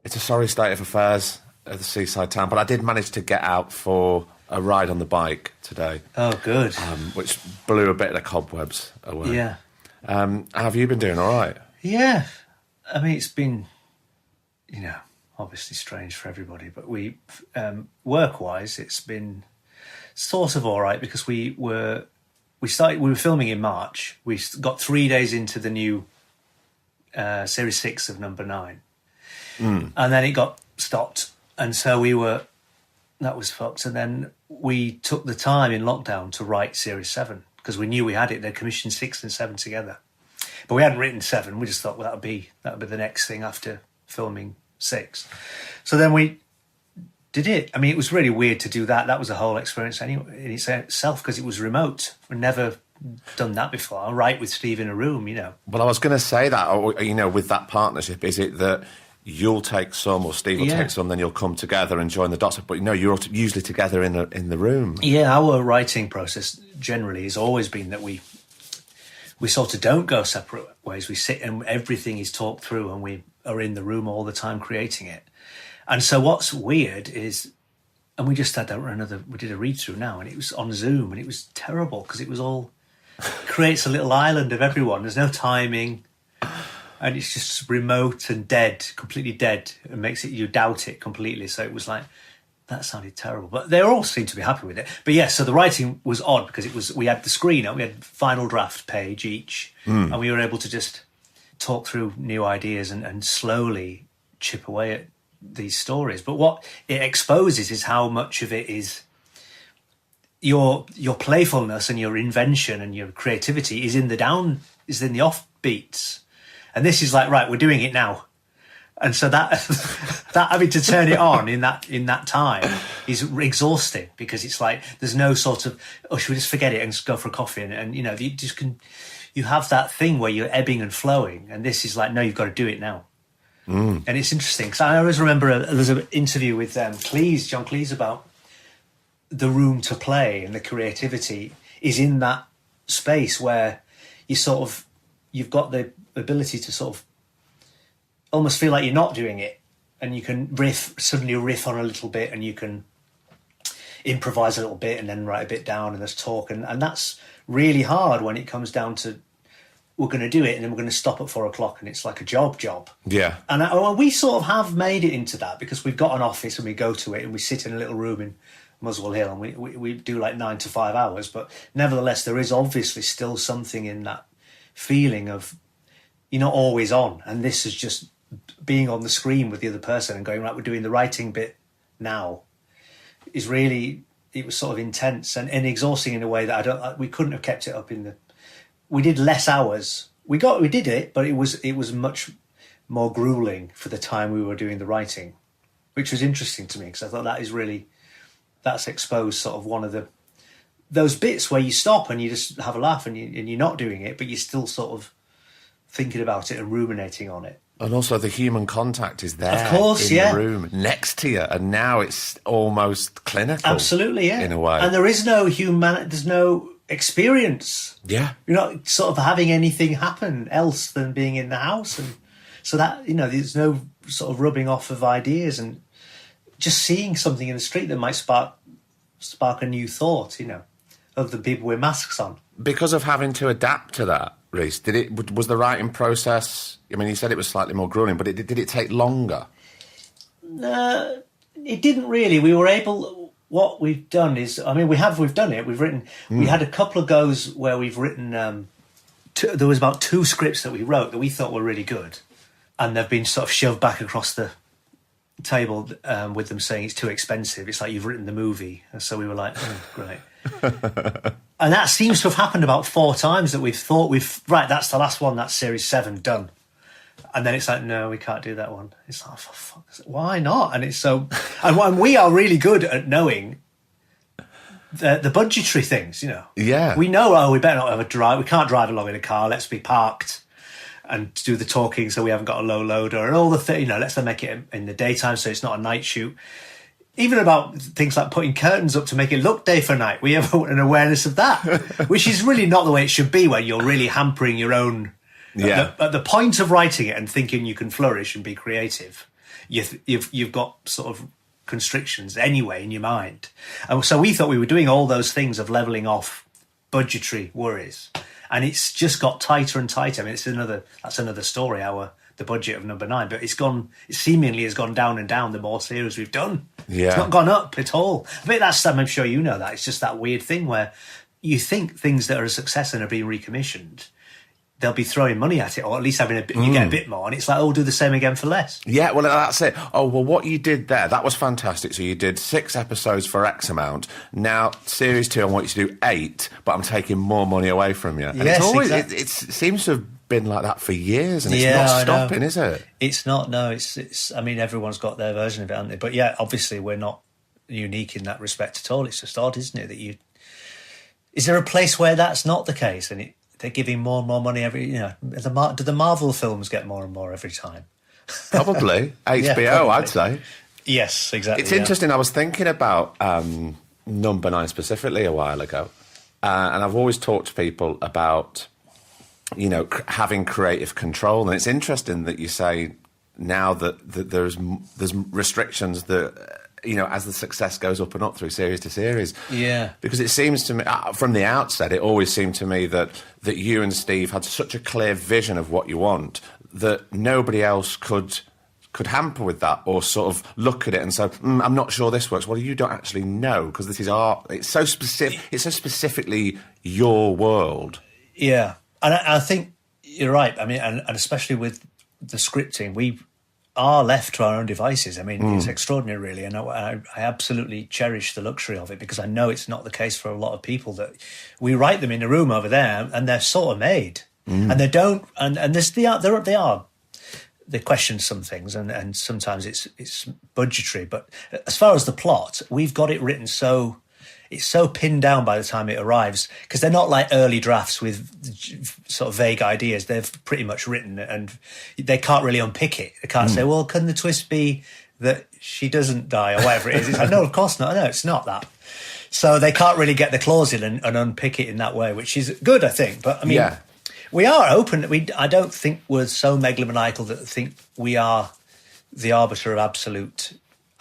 It's a sorry state of affairs at the seaside town, but I did manage to get out for a ride on the bike today. Oh, good. Which blew a bit of the cobwebs away. Yeah. How have you been doing? All right? Yeah. I mean, it's been, obviously strange for everybody, but work-wise, it's been sort of all right because we were filming in March. We got 3 days into the new Series 6 of Number 9. And then it got stopped. And so that was fucked. And then we took the time in lockdown to write Series 7 because we knew we had it. They commissioned 6 and 7 together. But we hadn't written 7. We just thought, well, that would be the next thing after filming 6. So then we did it. I mean, it was really weird to do that. That was a whole experience anyway in itself because it was remote. We'd never done that before. I'll write with Steve in a room, Well, I was going to say that, with that partnership, is it that you'll take some or Steve will take some, then you'll come together and join the dots? But you're usually together in the room. Yeah, our writing process generally has always been that we sort of don't go separate ways. We sit and everything is talked through and we are in the room all the time creating it. And so what's weird is, and we just had we did a read through now and it was on Zoom and it was terrible because it was all, creates a little island of everyone. There's no timing and it's just remote and dead, completely dead. It makes it, you doubt it completely. So it was like, that sounded terrible, but they all seemed to be happy with it. But yeah, so the writing was odd because we had the screener, we had final draft page each, and we were able to just talk through new ideas and slowly chip away at these stories. But what it exposes is how much of it is your playfulness and your invention and your creativity is in the offbeats. And this is like, right, we're doing it now. And so that having to turn it on in that time is exhausting because it's like there's no sort of, oh, should we just forget it and just go for a coffee? And you have that thing where you're ebbing and flowing, and this is like, no, you've got to do it now. And it's interesting because I always remember there's an interview with John Cleese about the room to play and the creativity is in that space where you've got the ability to sort of almost feel like you're not doing it, and you can suddenly riff on a little bit, and you can improvise a little bit, and then write a bit down, and there's talk, and that's really hard when it comes down to we're going to do it, and then we're going to stop at 4:00, and it's like a job. Yeah, and we sort of have made it into that because we've got an office and we go to it, and we sit in a little room in Muswell Hill, and we do like 9 to 5 hours, but nevertheless, there is obviously still something in that feeling of you're not always on, and this is just being on the screen with the other person and going, right, we're doing the writing bit now, is really, it was sort of intense and exhausting in a way that we couldn't have kept it up we did less hours. We did it, but it was much more grueling for the time we were doing the writing, which was interesting to me because I thought that's exposed sort of one of those bits where you stop and you just have a laugh and you're not doing it, but you're still sort of thinking about it and ruminating on it. And also the human contact is there, of course, in the room next to you, and now it's almost clinical. Absolutely, yeah. In a way. And there is no there's no experience. Yeah. You're not sort of having anything happen else than being in the house. And so that, there's no sort of rubbing off of ideas and just seeing something in the street that might spark a new thought, other than people with masks on. Because of having to adapt to that, Reece, was the writing process, I mean, you said it was slightly more grueling, but did it take longer? It didn't really. We were able, what we've done is, I mean, we've done it. We've written, we had a couple of goes where we've written, there was about 2 scripts that we wrote that we thought were really good. And they've been sort of shoved back across the table with them saying it's too expensive. It's like you've written the movie. And so we were like, oh, great. And that seems to have happened about 4 times that we've thought right, that's the last one, that's Series 7 done. And then it's like, no, we can't do that one. It's like, for fuck's sake, why not? And it's so, and we are really good at knowing the budgetary things, Yeah. We know, we better not have a drive. We can't drive along in a car. Let's be parked and do the talking so we haven't got a low loader and all the things, let's make it in the daytime so it's not a night shoot. Even about things like putting curtains up to make it look day for night. We have an awareness of that, which is really not the way it should be, where you're really hampering your own... Yeah. At the point of writing it and thinking you can flourish and be creative you've got sort of constrictions anyway in your mind. And so we thought we were doing all those things of leveling off budgetary worries, and it's just got tighter and tighter. I mean, that's another story, the budget of Number 9, but it seemingly has gone down and down the more series we've done. Yeah. It's not gone up at all. I mean, I'm sure you know that. It's just that weird thing where you think things that are a success and are being recommissioned, they'll be throwing money at it, or at least having you get a bit more, and it's like, do the same again for less. Yeah, well, that's it. Oh, well, what you did there, that was fantastic. So you did 6 episodes for X amount. Now, series 2, I want you to do 8, but I'm taking more money away from you. And yes, it's always, exactly. it seems to have been like that for years, and it's not stopping, is it? It's not, no. It's. I mean, everyone's got their version of it, haven't they? But yeah, obviously, we're not unique in that respect at all. It's just odd, isn't it, that you... Is there a place where that's not the case, and they're giving more and more money every... do the Marvel films get more and more every time? Probably. HBO, yeah, probably. I'd say. Yes, exactly. It's interesting. I was thinking about Number 9 specifically a while ago, and I've always talked to people about, having creative control. And it's interesting that you say now that there's restrictions that... as the success goes up and up through series to series. Yeah. Because it seems to me, from the outset, it always seemed to me that you and Steve had such a clear vision of what you want that nobody else could hamper with that or sort of look at it and say, I'm not sure this works. Well, you don't actually know because this is art. It's so specific. It's so specifically your world. Yeah. And I think you're right. I mean, and especially with the scripting, we are left to our own devices. I mean, it's extraordinary, really, and I absolutely cherish the luxury of it because I know it's not the case for a lot of people that we write them in a room over there and they're sort of made, and they don't, and they question some things, and sometimes it's budgetary, but as far as the plot, we've got it written so. It's so pinned down by the time it arrives because they're not like early drafts with sort of vague ideas. They've pretty much written and they can't really unpick it. They can't say, well, can the twist be that she doesn't die or whatever it is? It's like, no, of course not. No, it's not that. So they can't really get the clause in and unpick it in that way, which is good, I think. But I mean, we are open. I don't think we're so megalomaniacal that think we are the arbiter of absolute.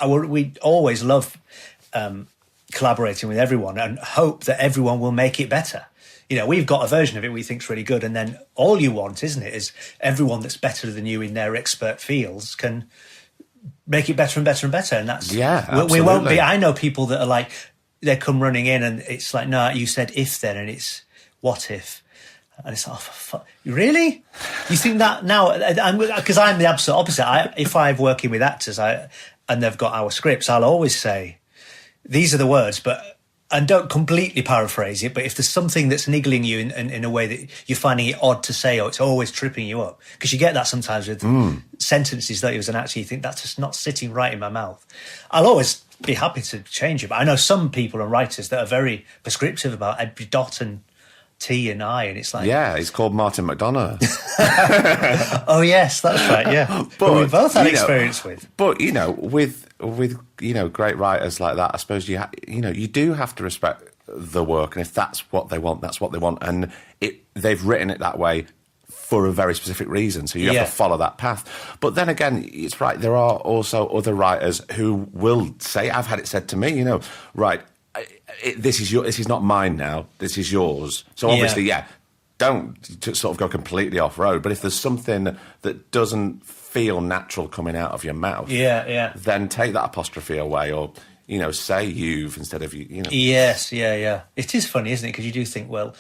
We always love... collaborating with everyone and hope that everyone will make it better. We've got a version of it we think's really good, and then all you want, isn't it, is everyone that's better than you in their expert fields can make it better and better and better. And that's absolutely. We won't be. I know people that are like, they come running in and it's like, no, you said if then, and it's what if. And it's like, really? You think that now? Because I'm the absolute opposite. If I'm working with actors and they've got our scripts, I'll always say, these are the words, and don't completely paraphrase it, but if there's something that's niggling you in a way that you're finding it odd to say, or it's always tripping you up, because you get that sometimes with sentences that you as an actor, you think that's just not sitting right in my mouth. I'll always be happy to change it, but I know some people and writers that are very prescriptive about every dot and T and I, and it's like... Yeah, he's called Martin McDonough. Oh, yes, that's right, yeah. But we both had experience with. But, with great writers like that, I suppose you do have to respect the work, and if that's what they want, that's what they want. And they've written it that way for a very specific reason, so you have to follow that path. But then again, it's right, there are also other writers who will say, I've had it said to me, right... this is not mine now. This is yours. So obviously, don't sort of go completely off road. But if there's something that doesn't feel natural coming out of your mouth, then take that apostrophe away, or say you've instead of you. Yes, yeah. It is funny, isn't it? Because you do think, well,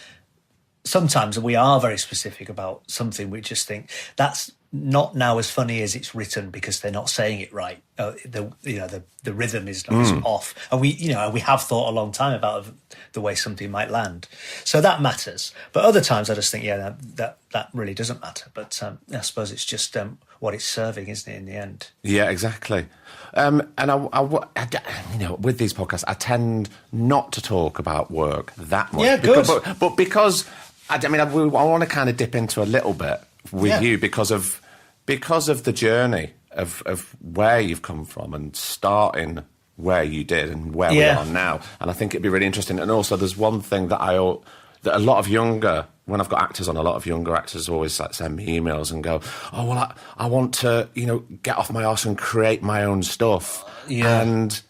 sometimes we are very specific about something. We just think that's not now as funny as it's written because they're not saying it right. The rhythm is off, and we have thought a long time about the way something might land. So that matters. But other times, I just think that really doesn't matter. But I suppose it's just what it's serving, isn't it? In the end. Yeah, exactly. And I with these podcasts, I tend not to talk about work that much. Yeah, good. But because I want to kind of dip into a little bit with you because of the journey of where you've come from and starting where you did and where we are now. And I think it'd be really interesting. And also, there's one thing that a lot of younger when I've got actors on, a lot of younger actors always like send me emails and go, "Oh well, I want to, get off my arse and create my own stuff." Yeah. And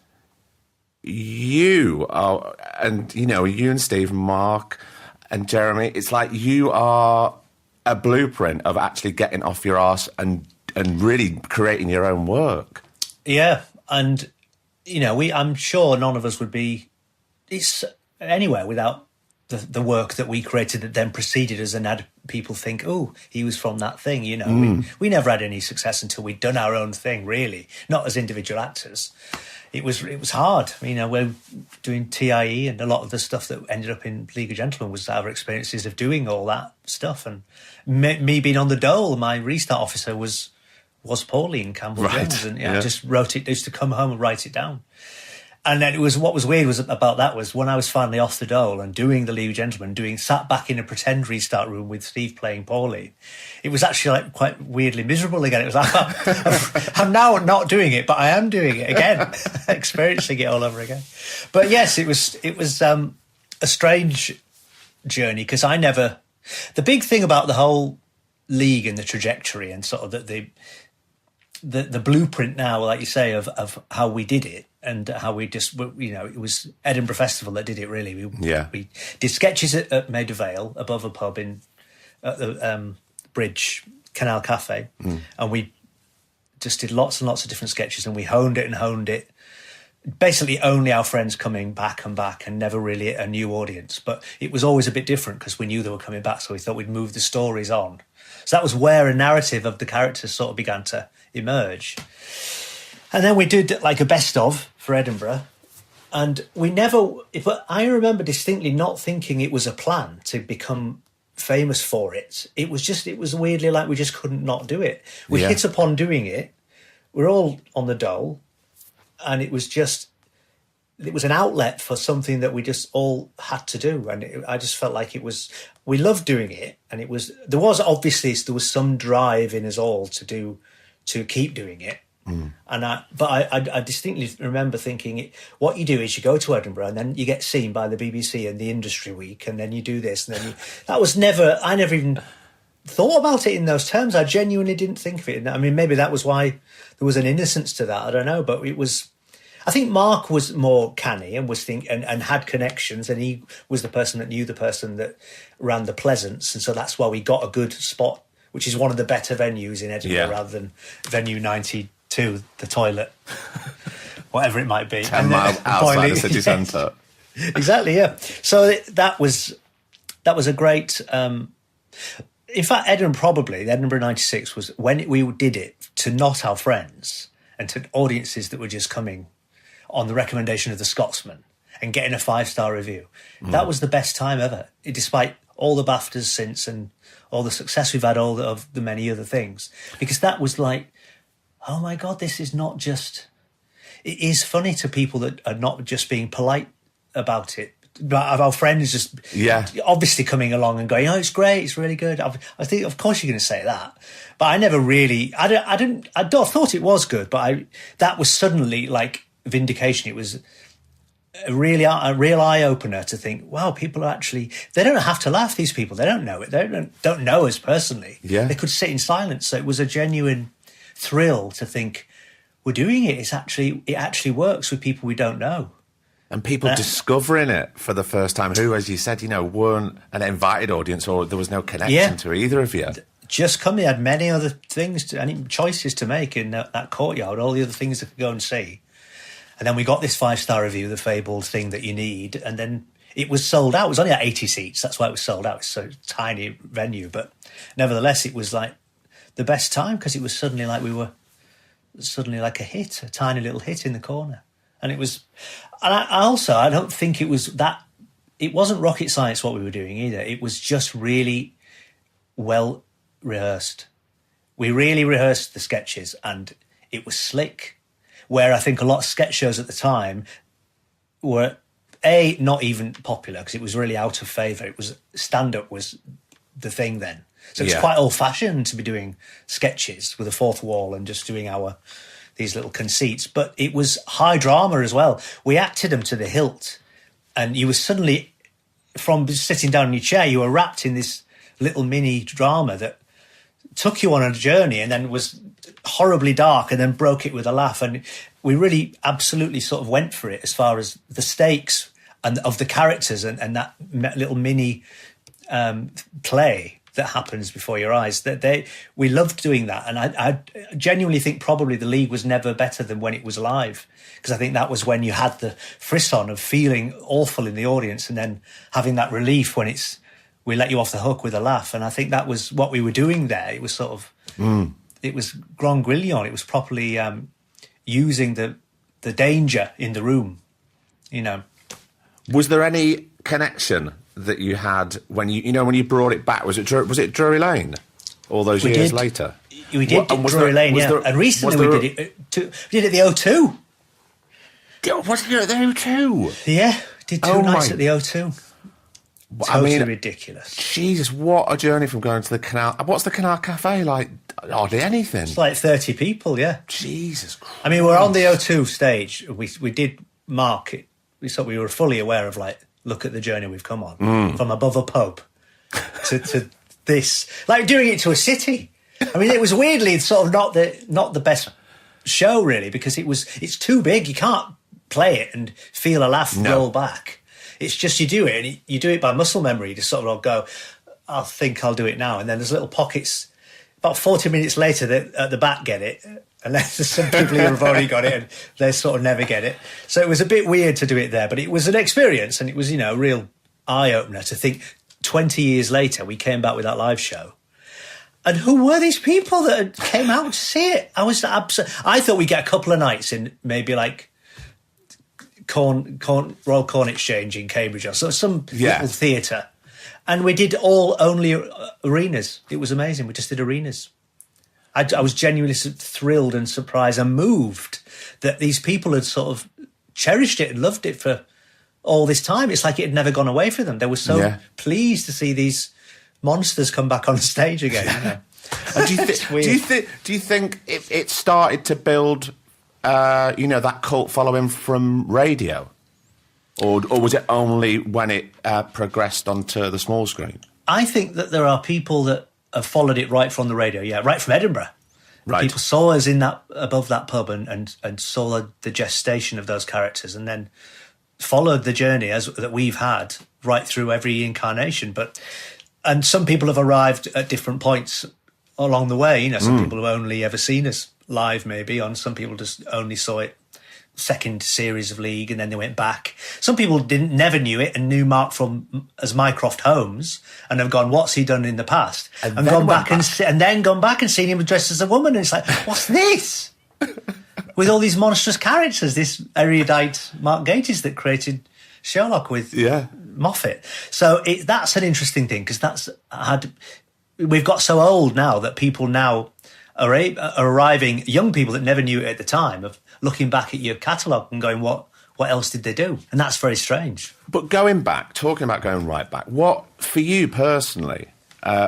you and Steve, Mark, and Jeremy, it's like you are a blueprint of actually getting off your arse and really creating your own work. Yeah, and I'm sure none of us would be anywhere without the work that we created that then preceded us and had people think, oh, he was from that thing. We never had any success until we'd done our own thing, really, not as individual actors. It was hard. We're doing TIE, and a lot of the stuff that ended up in League of Gentlemen was our experiences of doing all that stuff. And me being on the dole, my restart officer was Pauline Campbell Jones, and I just wrote it. Used to come home and write it down. And then what was weird about that was when I was finally off the dole and doing the League of Gentlemen, sat back in a pretend restart room with Steve playing Pauline. It was actually like quite weirdly miserable again. It was like, I'm now not doing it, but I am doing it again, experiencing it all over again. But yes, it was a strange journey because the big thing about the whole league and the trajectory and sort of the blueprint now, like you say, of how we did it. And how we just, it was Edinburgh Festival that did it, really. We did sketches at Maida Vale, above a pub at the Bridge Canal Cafe. And we just did lots and lots of different sketches, and we honed it. Basically only our friends coming back and never really a new audience. But it was always a bit different because we knew they were coming back, so we thought we'd move the stories on. So that was where a narrative of the characters sort of began to emerge. And then we did like a best of for Edinburgh, and but I remember distinctly not thinking it was a plan to become famous for it. It was weirdly like we just couldn't not do it. We hit upon doing it. We're all on the dole, and it was an outlet for something that we just all had to do. And I just felt like we loved doing it. And there was some drive in us all to keep doing it. And I distinctly remember thinking, what you do is you go to Edinburgh and then you get seen by the BBC and the Industry Week, and then you do this, and then I never even thought about it in those terms. I genuinely didn't think of it. I mean, maybe that was why there was an innocence to that. I don't know, but I think Mark was more canny and and had connections, and he was the person that knew the person that ran the Pleasance, and so that's why we got a good spot, which is one of the better venues in Edinburgh rather than venue 92, the toilet, whatever it might be. 10 miles outside the city centre. Exactly, yeah. So that was a great... in fact, Edinburgh 96 was when we did it to not our friends and to audiences that were just coming on the recommendation of the Scotsman and getting a 5-star review. That was the best time ever, despite all the BAFTAs since and all the success we've had, all of the many other things. Because that was like, oh my God, this is not just... It is funny to people that are not just being polite about it. But our friends just obviously coming along and going, oh, it's great, it's really good. I think, of course, you're going to say that. But I never really... I thought it was good, but that was suddenly like vindication. It was a real eye-opener to think, wow, people are actually... They don't have to laugh, these people. They don't know it. They don't know us personally. Yeah. They could sit in silence. So it was a genuine thrill to think, we're doing it. It actually works with people we don't know. And people discovering it for the first time who, as you said, weren't an invited audience, or there was no connection to either of you. Just come, they had many other things, choices to make in that courtyard, all the other things they could go and see. And then we got this 5-star review, the fabled thing that you need, and then it was sold out. It was only at 80 seats. That's why it was sold out. It's so tiny venue. But nevertheless, it was like the best time because it was suddenly like a hit, a tiny little hit in the corner. And it was... And I don't think it was that... It wasn't rocket science what we were doing either. It was just really well rehearsed. We really rehearsed the sketches and it was slick. Where I think a lot of sketch shows at the time were, not even popular because it was really out of favour. It was... Stand-up was the thing then. So it's quite old-fashioned to be doing sketches with a fourth wall and just doing these little conceits, but it was high drama as well. We acted them to the hilt, and you were suddenly, from sitting down in your chair, you were wrapped in this little mini drama that took you on a journey and then was horribly dark and then broke it with a laugh. And we really absolutely sort of went for it as far as the stakes and of the characters and that little mini play that happens before your eyes. We loved doing that. And I genuinely think probably the League was never better than when it was live, because I think that was when you had the frisson of feeling awful in the audience and then having that relief when we let you off the hook with a laugh. And I think that was what we were doing there. It was sort of, it was Grand Guignol. It was properly using the danger in the room, you know. Was there any connection that you had when you brought it back? Was it Drury Lane all those years later? We did Drury Lane, yeah. And recently we did it at the O2. Was it at the O2? Yeah, did two nights at the O2. Totally ridiculous. Jesus, what a journey from going to the Canal. What's the Canal Cafe like? Hardly anything. It's like 30 people, yeah. Jesus Christ. I mean, we're on the O2 stage. We did mark it. We were fully aware of, like, look at the journey we've come on. From above a pub to this. Like, doing it to a city. I mean, it was weirdly sort of not the best show, really, because it's too big. You can't play it and feel a laugh roll back. It's just you do it, and you do it by muscle memory. You just sort of go, I think I'll do it now. And then there's little pockets. About 40 minutes later, that at the back get it. And then there's some people who have already got it, and they sort of never get it. So it was a bit weird to do it there, but it was an experience, and it was, a real eye-opener to think 20 years later, we came back with that live show. And who were these people that came out to see it? I thought we'd get a couple of nights in maybe like Royal Corn Exchange in Cambridge or some little theatre, and we did only arenas. It was amazing. We just did arenas. I was genuinely thrilled and surprised and moved that these people had sort of cherished it and loved it for all this time. It's like it had never gone away from them. They were so pleased to see these monsters come back on stage again. And do you think it started to build that cult following from radio, or was it only when it progressed onto the small screen? I think that there are people that have followed it right from the radio, right from Edinburgh. Right. People saw us above that pub and saw the gestation of those characters, and then followed the journey that we've had right through every incarnation. And some people have arrived at different points along the way. Some people have only ever seen us live, maybe, and some people just only saw it second series of League, and then they went back. Some people never knew it and knew Mark as Mycroft Holmes and have gone, what's he done in the past? And gone back and then gone back and seen him dressed as a woman, and it's like, what's this? With all these monstrous characters, this erudite Mark Gatiss that created Sherlock with Moffat. So that's an interesting thing, because we've got so old now that people now are arriving, young people that never knew it at the time, of looking back at your catalogue and going, what else did they do? And that's very strange. But talking about going right back, what, for you personally,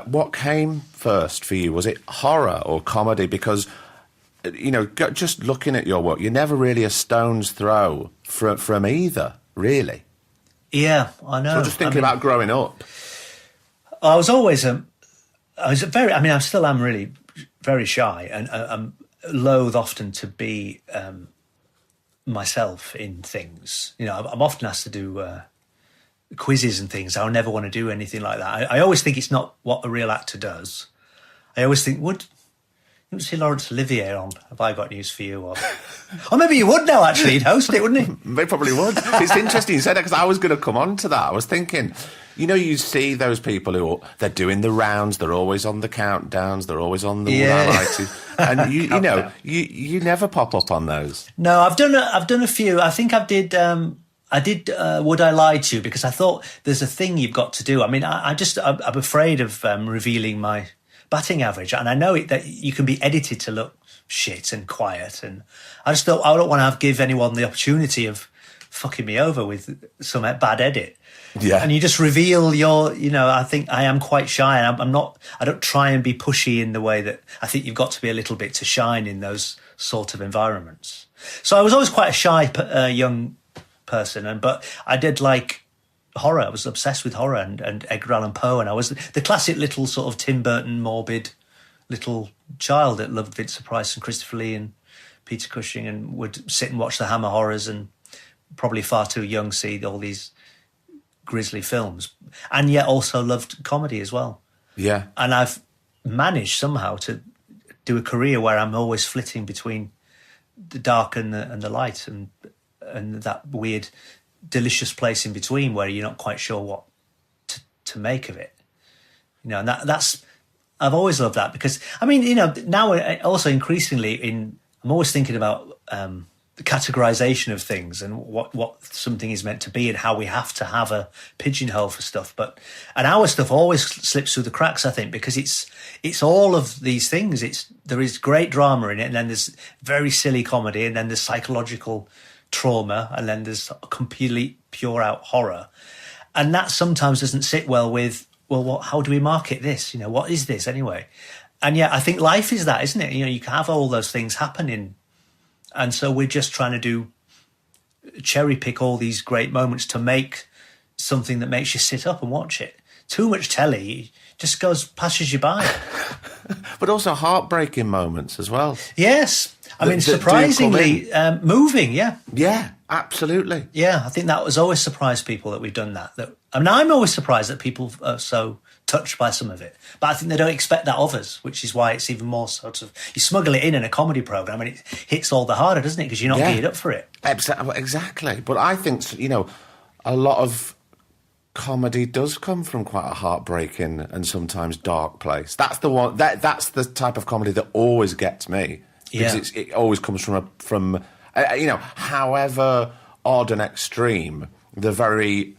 what came first for you? Was it horror or comedy? Because, just looking at your work, you're never really a stone's throw from either, really. Yeah, I know. So just thinking about growing up. I was always I still am really very shy, and I'm loath often to be myself in things. I'm often asked to do quizzes and things. I'll never want to do anything like that. I always think it's not what a real actor does. I always think, you see Laurence Olivier on Have I Got News for You? Or maybe you would now, actually. He'd host it, wouldn't he? They probably would. It's interesting you said that, because I was going to come on to that. I was thinking, you see those people they're doing the rounds, they're always on the countdowns, they're always on the varieties, and you never pop up on those. No, I've done a few. I think I did Would I Lie to You, because I thought there's a thing you've got to do. I mean, I'm afraid of revealing my batting average, and I know that you can be edited to look shit and quiet, and I just thought I don't want to give anyone the opportunity of fucking me over with some bad edit. Yeah. And you just reveal I think I am quite shy, and I don't try and be pushy in the way that I think you've got to be a little bit to shine in those sort of environments. So I was always quite a shy young person, but I did like horror. I was obsessed with horror and Edgar Allan Poe, and I was the classic little sort of Tim Burton morbid little child that loved Vincent Price and Christopher Lee and Peter Cushing, and would sit and watch the Hammer horrors, and probably far too young see all these grisly films, and yet also loved comedy as well. Yeah. And I've managed somehow to do a career where I'm always flitting between the dark and the light, and that weird, delicious place in between where you're not quite sure what to make of it. You know, and that's I've always loved that, because I mean, you know, now also increasingly I'm always thinking about the categorization of things and what something is meant to be and how we have to have a pigeonhole for stuff. And our stuff always slips through the cracks, I think, because it's all of these things. There is great drama in it, and then there's very silly comedy, and then there's psychological trauma, and then there's completely pure out horror. And that sometimes doesn't sit well with, well, how do we market this? You know, what is this anyway? And yeah, I think life is that, isn't it? You know, you can have all those things happening. And so we're just trying to cherry pick all these great moments to make something that makes you sit up and watch it. Too much telly just passes you by. But also heartbreaking moments as well. Yes. I mean, surprisingly moving, yeah. Yeah, absolutely. Yeah, I think that has always surprised people that we've done that. I mean, I'm always surprised that people are so touched by some of it. But I think they don't expect that of us, which is why it's even more sort of... You smuggle it in a comedy programme and it hits all the harder, doesn't it? Because you're not geared up for it. Exactly. But I think, you know, a lot of comedy does come from quite a heartbreaking and sometimes dark place. That's the one. That's the type of comedy that always gets me. Because it always comes from you know, however odd and extreme, the very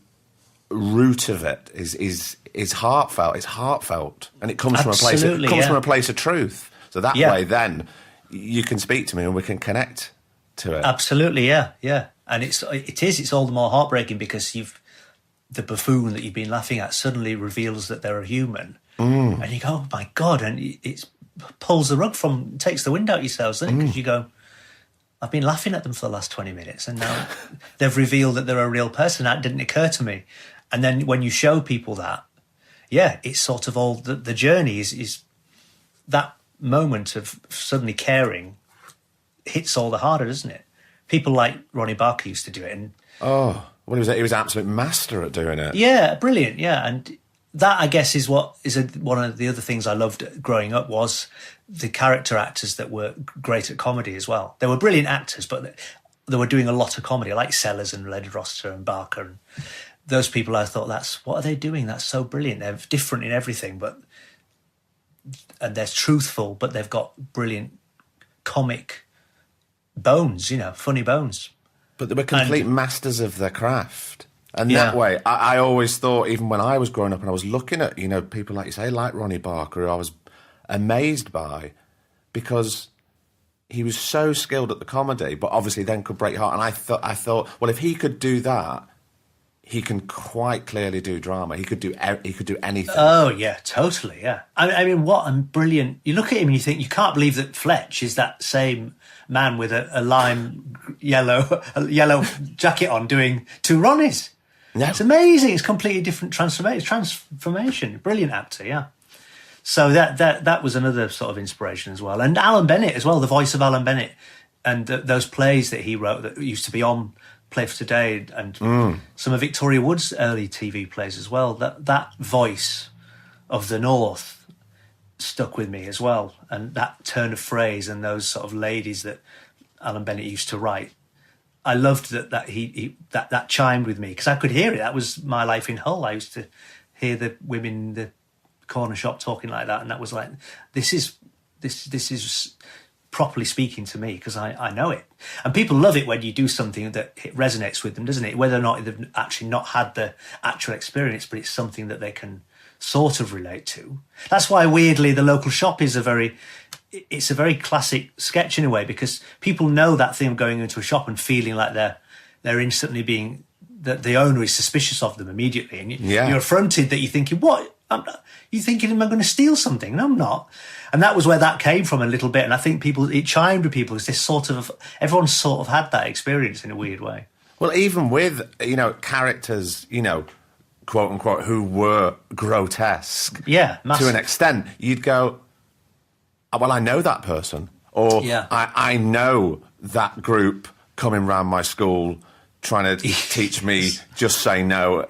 root of it is heartfelt. It's heartfelt, and it comes from a place of truth. So that way, then you can speak to me and we can connect to it. Absolutely, yeah. And it's all the more heartbreaking because the buffoon that you've been laughing at suddenly reveals that they're a human, and you go, oh my God, and it pulls the rug takes the wind out yourselves, doesn't it? Because you go, I've been laughing at them for the last 20 minutes and now they've revealed that they're a real person. That didn't occur to me. And then when you show people that, it's sort of all the journey is that moment of suddenly caring hits all the harder, doesn't it? People like Ronnie Barker used to do it. And he was an absolute master at doing it. Yeah, brilliant, yeah. And that, I guess, is one of the other things I loved growing up was the character actors that were great at comedy as well. They were brilliant actors, but they were doing a lot of comedy, like Sellers and Leonard Rossiter and Barker. And those people, I thought, what are they doing? That's so brilliant. They're different in everything, and they're truthful, but they've got brilliant comic bones, you know, funny bones. But they were complete masters of their craft. And that way, I always thought, even when I was growing up and I was looking at, you know, people like you say, like Ronnie Barker, who I was amazed by, because he was so skilled at the comedy, but obviously then could break heart. And I thought, well, if he could do that, he can quite clearly do drama. He could do anything. Oh yeah, totally. Yeah. I mean, what a brilliant! You look at him and you think you can't believe that Fletch is that same man with a lime yellow jacket on doing two Ronnies. No. It's amazing. It's completely different transformation. Brilliant actor, yeah. So that was another sort of inspiration as well. And Alan Bennett as well, the voice of Alan Bennett, and those plays that he wrote that used to be on Play for Today, and some of Victoria Wood's early TV plays as well. That voice of the North stuck with me as well, and that turn of phrase and those sort of ladies that Alan Bennett used to write. I loved that chimed with me because I could hear it. That was my life in Hull. I used to hear the women in the corner shop talking like that, and that was like, this is properly speaking to me because I know it. And people love it when you do something that it resonates with them, doesn't it? Whether or not they've actually not had the actual experience, but it's something that they can sort of relate to. That's why, weirdly, the local shop is a very classic sketch in a way, because people know that thing of going into a shop and feeling like they're instantly being, that the owner is suspicious of them immediately, and you're affronted that you're thinking, what? You're thinking, am I going to steal something? And I'm not. And that was where that came from a little bit. And I think it chimed with people because everyone sort of had that experience in a weird way. Well, even with, you know, characters, you know, quote unquote, who were grotesque. Yeah, to massive. an extent, you'd go, "Oh, well, I know that person," or Yeah. I know that group coming round my school trying to teach me just say no,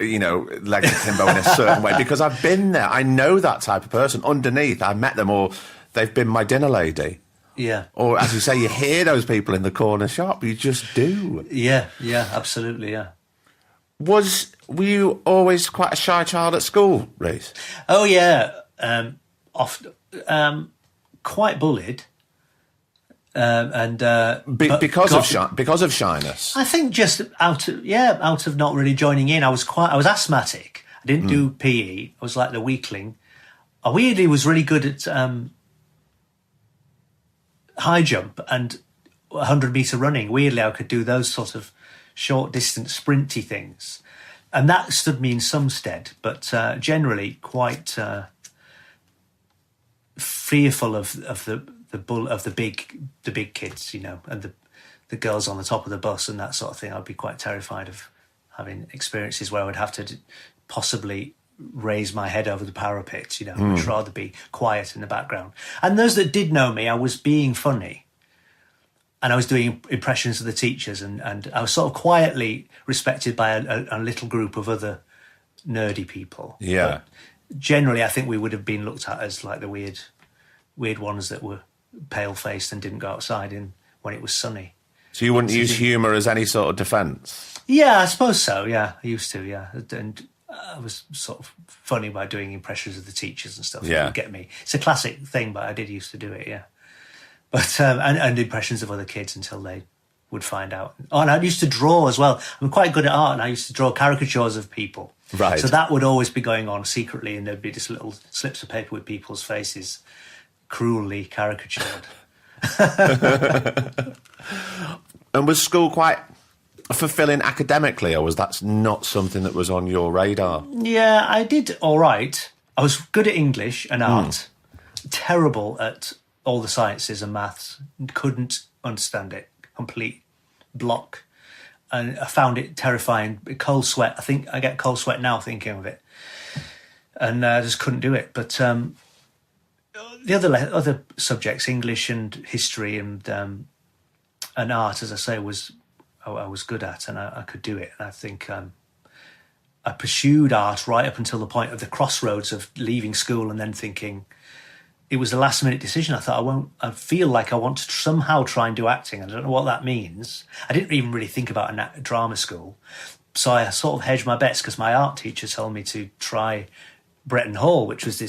leg akimbo in a certain way, because I've been there. I know that type of person underneath. I've met them, or they've been my dinner lady. Yeah. Or, as you say, you hear those people in the corner shop. You just do. Yeah, absolutely, yeah. Were you always quite a shy child at school, Reece? Oh, yeah. Quite bullied. Because of shyness. I think just out of not really joining in. I was asthmatic. I didn't do PE. I was like the weakling. I weirdly was really good at high jump and 100-meter running. Weirdly, I could do those sort of short distance sprinty things, and that stood me in some stead. But generally, quite fearful of the big kids, and the girls on the top of the bus and that sort of thing. I'd be quite terrified of having experiences where I would have to possibly raise my head over the parapet. I'd rather be quiet in the background. And those that did know me, I was being funny, and I was doing impressions of the teachers, and I was sort of quietly respected by a little group of other nerdy people. Yeah. But generally, I think we would have been looked at as like the weird ones that were pale-faced and didn't go outside when it was sunny. So you wouldn't use humour as any sort of defence? Yeah, I suppose so, yeah. I used to, yeah. And I was sort of funny by doing impressions of the teachers and stuff. Yeah. It would get me. It's a classic thing, but I did used to do it, yeah. But and impressions of other kids until they would find out. Oh, and I used to draw as well. I'm quite good at art, and I used to draw caricatures of people. Right. So that would always be going on secretly, and there'd be just little slips of paper with people's faces cruelly caricatured. And was school quite fulfilling academically, or was that not something that was on your radar? Yeah, I did all right. I was good at English and art, terrible at all the sciences and maths, couldn't understand it, complete block. And I found it terrifying. Cold sweat. I think I get cold sweat now thinking of it. And I just couldn't do it. But the other subjects, English and history and art, as I say, I was good at, and I could do it. And I think I pursued art right up until the point of the crossroads of leaving school and then thinking it was a last minute decision. I thought I feel like I want to somehow try and do acting. I don't know what that means. I didn't even really think about a drama school. So I sort of hedged my bets because my art teacher told me to try Bretton Hall, which was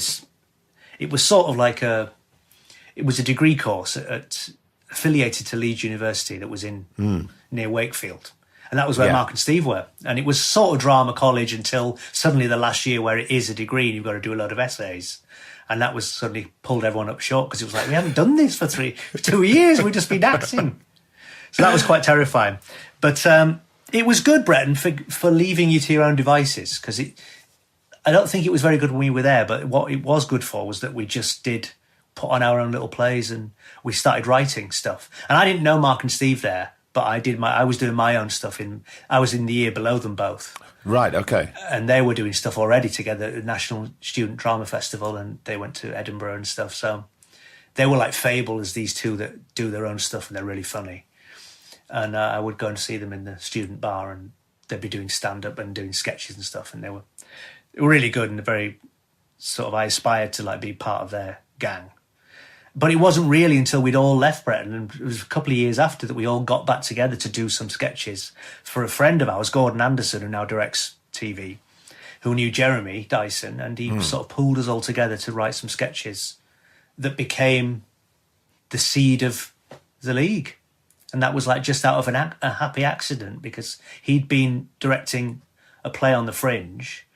it was sort of like it was a degree course affiliated to Leeds University that was in near Wakefield. And that was where Mark and Steve were. And it was sort of drama college until suddenly the last year where it is a degree and you've got to do a load of essays. And that was suddenly pulled everyone up short because it was like, we haven't done this for 2 years. We've just been acting. So that was quite terrifying. But it was good, Bretton, for leaving you to your own devices, because I don't think it was very good when we were there, but what it was good for was that we just did put on our own little plays and we started writing stuff. And I didn't know Mark and Steve there, but I was doing my own stuff. I was in the year below them both. Right, okay. And they were doing stuff already together at the National Student Drama Festival, and they went to Edinburgh and stuff. So they were like fable as these two that do their own stuff, and they're really funny. And I would go and see them in the student bar, and they'd be doing stand-up and doing sketches and stuff, and they were really good and very sort of, I aspired to like be part of their gang. But it wasn't really until we'd all left Bretton, and it was a couple of years after, that we all got back together to do some sketches for a friend of ours, Gordon Anderson, who now directs TV, who knew Jeremy Dyson, and he sort of pulled us all together to write some sketches that became the seed of the League. And that was like just out of a happy accident, because he'd been directing a play on the Fringe,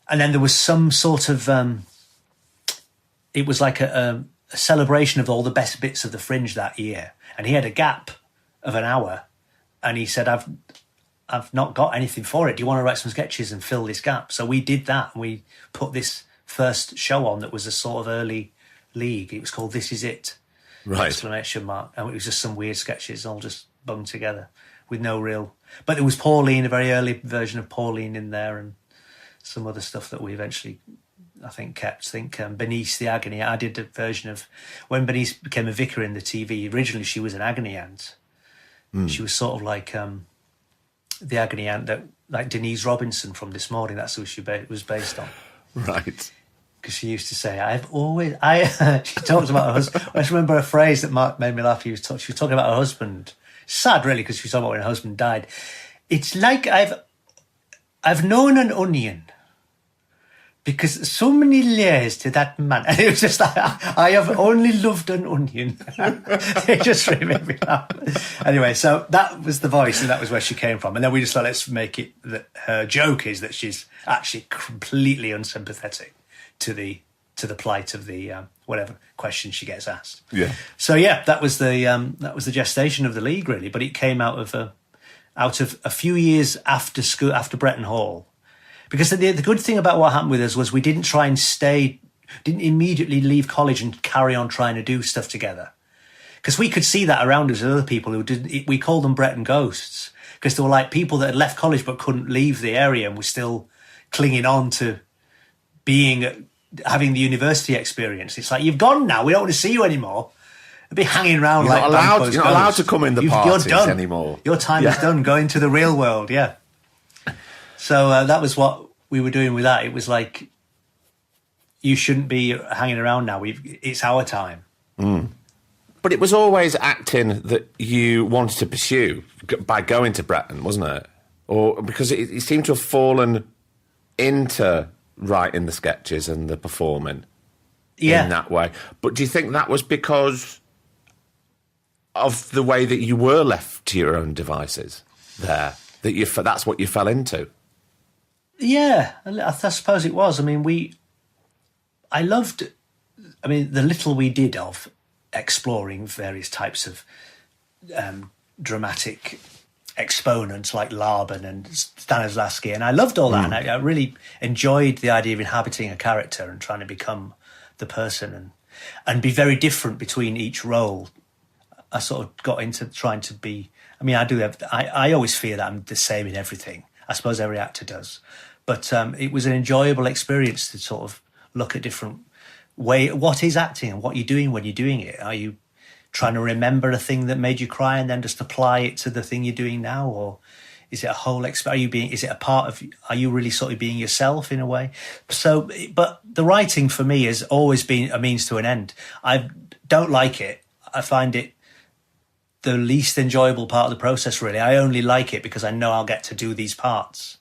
and then there was some sort of it was like a celebration of all the best bits of the Fringe that year, and he had a gap of an hour, and he said, I've not got anything for it. Do you want to write some sketches and fill this gap? So we did that, and we put this first show on that was a sort of early League. It was called This Is It! Right. Exclamation mark. And it was just some weird sketches all just bunged together with no real... But there was Pauline, a very early version of Pauline in there, and some other stuff that we eventually, I think, kept. I think Bernice the Agony. I did a version of when Bernice became a vicar in the TV. Originally, she was an agony aunt. She was sort of like the agony aunt that, like Denise Robinson from This Morning. That's who she was based on. Right. Because she used to say, she talks about her husband. I just remember a phrase that Mark made me laugh. She was talking about her husband. Sad, really, because she was talking about when her husband died. It's like I've known an onion because so many layers to that man. And it was just like, I have only loved an onion. It just really made me laugh. Anyway, so that was the voice and that was where she came from. And then we just thought, let's make it that her joke is that she's actually completely unsympathetic to the plight of the whatever question she gets asked. Yeah. So yeah, that was the gestation of the League, really. But it came out of a few years after school, after Bretton Hall, because the good thing about what happened with us was we didn't try and didn't immediately leave college and carry on trying to do stuff together, because we could see that around us with other people who didn't. We called them Bretton ghosts because they were like people that had left college but couldn't leave the area and were still clinging on to having the university experience. It's like, you've gone now, we don't want to see you anymore. They'll be hanging around you're like not allowed to come in the parties you're done anymore. Your time is done. Go into the real world. Yeah. So that was what we were doing with that. It was like, you shouldn't be hanging around now. It's our time. But it was always acting that you wanted to pursue by going to Bretton, wasn't it? Or because it seemed to have fallen into writing the sketches and the performing in that way. But do you think that was because of the way that you were left to your own devices there, that's what you fell into? Yeah, I suppose it was. I mean, the little we did of exploring various types of dramatic exponents like Laban and Stanislavski, and I loved all that, and I really enjoyed the idea of inhabiting a character and trying to become the person and be very different between each role. I sort of got into trying to be. I mean, I always fear that I'm the same in everything. I suppose every actor does, but it was an enjoyable experience to sort of look at different what is acting and what you're doing when you're doing it. Are you trying to remember a thing that made you cry and then just apply it to the thing you're doing now, or is it a whole is it a part of, are you really sort of being yourself in a way? So, but the writing for me has always been a means to an end. I don't like it. I find it the least enjoyable part of the process, really. I only like it because I know I'll get to do these parts.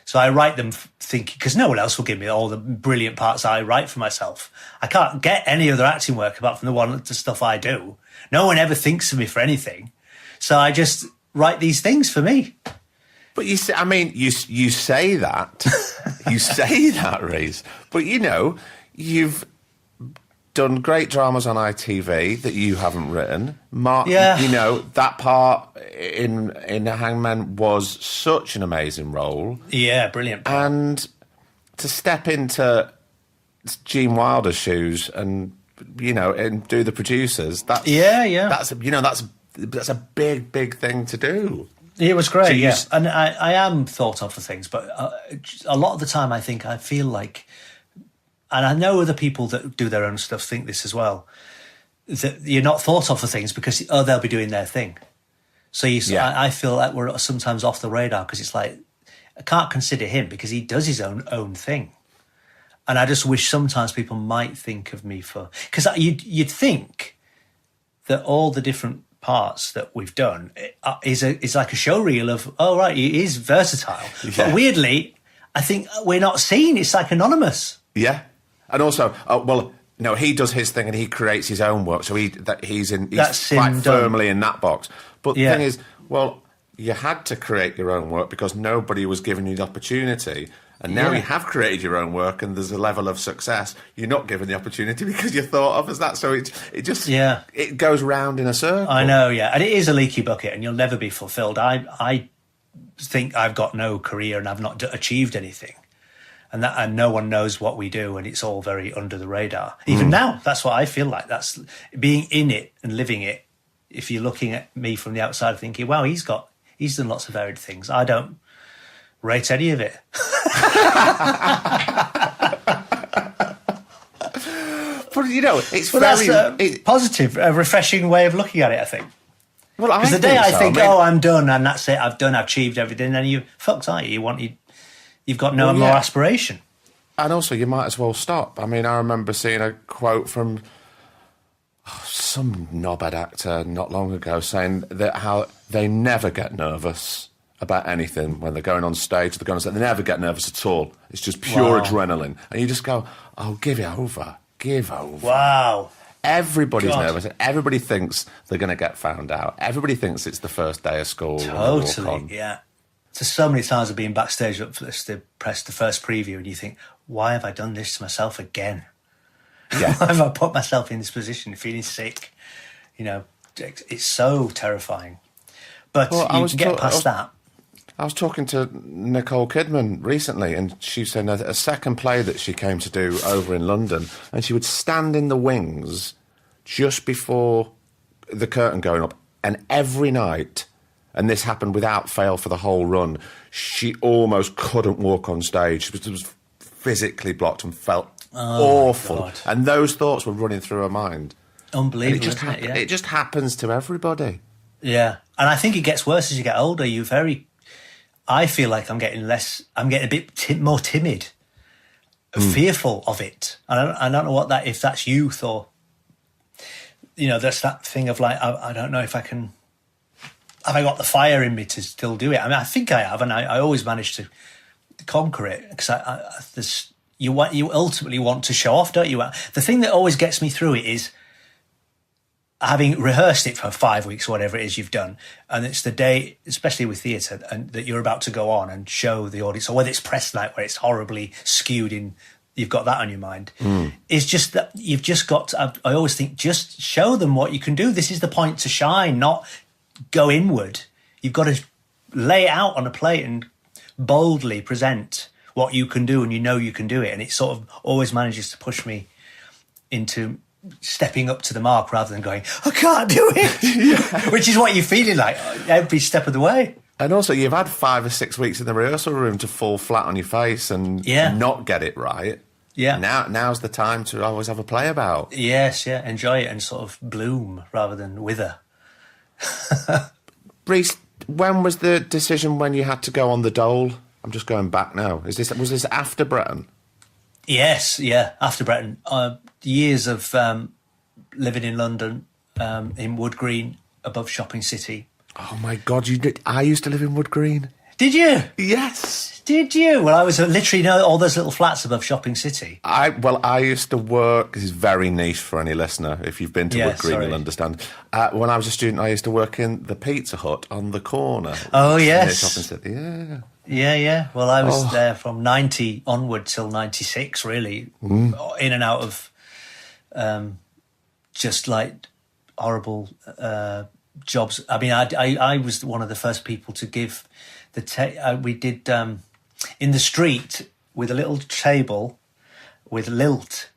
So I write them thinking, because no one else will give me all the brilliant parts I write for myself. I can't get any other acting work apart from the stuff I do. No one ever thinks of me for anything. So I just write these things for me. But you say that, you say that, Reece. But you've done great dramas on ITV that you haven't written. That part in Hangman was such an amazing role. Yeah, brilliant. And to step into Gene Wilder's shoes and do the producers, that's a big thing to do. It was great, and I am thought of for things, but a lot of the time I feel like, and I know other people that do their own stuff think this as well, that you're not thought of for things because they'll be doing their thing. So I feel like we're sometimes off the radar because it's like, I can't consider him because he does his own thing. And I just wish sometimes people might think of me because you'd think that all the different parts that we've done is like a show reel of, oh right, he is versatile. Yeah. But weirdly, I think we're not seen. It's like anonymous. Yeah. And also, he does his thing and he creates his own work. So he's quite firmly in that box. But the thing is, you had to create your own work because nobody was giving you the opportunity. And now you have created your own work and there's a level of success. You're not given the opportunity because you're thought of as that. So it goes round in a circle. I know, yeah. And it is a leaky bucket and you'll never be fulfilled. I think I've got no career and I've not achieved anything. And no one knows what we do and it's all very under the radar. Even now, that's what I feel like. That's being in it and living it. If you're looking at me from the outside thinking, wow, he's done lots of varied things. I don't rate any of it. But it's That's a positive, a refreshing way of looking at it, I think. Well, because the day I think, I'm done and that's it, I've achieved everything, then you're fucked, aren't you? You've got no more aspiration. And also, you might as well stop. I mean, I remember seeing a quote from some knobhead actor not long ago saying that how they never get nervous about anything when they're going on stage. They're going on stage, they never get nervous at all. It's just pure adrenaline. And you just go, oh, give it over. Give over. Wow. Everybody's nervous. Everybody thinks they're going to get found out. Everybody thinks it's the first day of school. Totally, yeah. So many times I've been backstage up for the press, the first preview, and you think, why have I done this to myself again? Yeah. Why have I put myself in this position, feeling sick? It's so terrifying. But you can get past that. I was talking to Nicole Kidman recently, and she said a second play that she came to do over in London, and she would stand in the wings just before the curtain going up, and every night, and this happened without fail for the whole run, she almost couldn't walk on stage. She was physically blocked and felt awful. God. And those thoughts were running through her mind. Unbelievable, It just happens to everybody. Yeah, and I think it gets worse as you get older. I feel like I'm getting a bit more timid, fearful of it. I don't know if that's youth or, that's that thing of like, I don't know if have I got the fire in me to still do it? I mean, I think I have, and I always manage to conquer it because you ultimately want to show off, don't you? The thing that always gets me through it is having rehearsed it for 5 weeks or whatever it is you've done, and it's the day, especially with theatre, and that you're about to go on and show the audience, or whether it's press night where it's horribly skewed in, you've got that on your mind. It's just that you've just got to, I always think, just show them what you can do. This is the point to shine, not go inward. You've got to lay it out on a plate and boldly present what you can do, and you can do it. And it sort of always manages to push me into stepping up to the mark rather than going, I can't do it, which is what you're feeling like every step of the way. And also, you've had 5 or 6 weeks in the rehearsal room to fall flat on your face and not get it right. Yeah. Now's the time to always have a play about. Yes, yeah. Enjoy it and sort of bloom rather than wither. Reece, when was the decision when you had to go on the dole? I'm just going back now. Was this after Breton? Yes, yeah, after Breton. Years of living in London, in Wood Green, above Shopping City. Oh my God, you did! I used to live in Wood Green. Did you? Yes. Did you? Well, I was literally all those little flats above Shopping City. I used to work. This is very niche for any listener. If you've been to Wood Green, you'll understand. When I was a student, I used to work in the Pizza Hut on the corner. Oh yes, near Shopping City. Yeah. Yeah. Well, I was there from 90 onward till 96, really, in and out of just like horrible jobs. I mean, I was one of the first people to give we did in the street with a little table with lilt.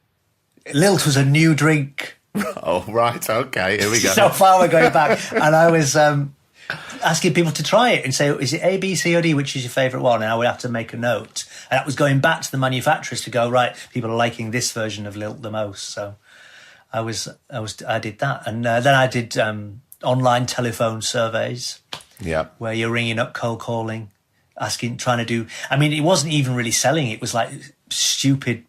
Lilt was a new drink. Oh, right. Okay, here we go. So far we're going back. And I was asking people to try it and say, is it A, B, C or D? Which is your favourite one? And I would have to make a note. And that was going back to the manufacturers to go, right, people are liking this version of lilt the most. So I did that. And then I did online telephone surveys. Yeah. Where you're ringing up, cold calling, trying to do... I mean, it wasn't even really selling. It was like stupid,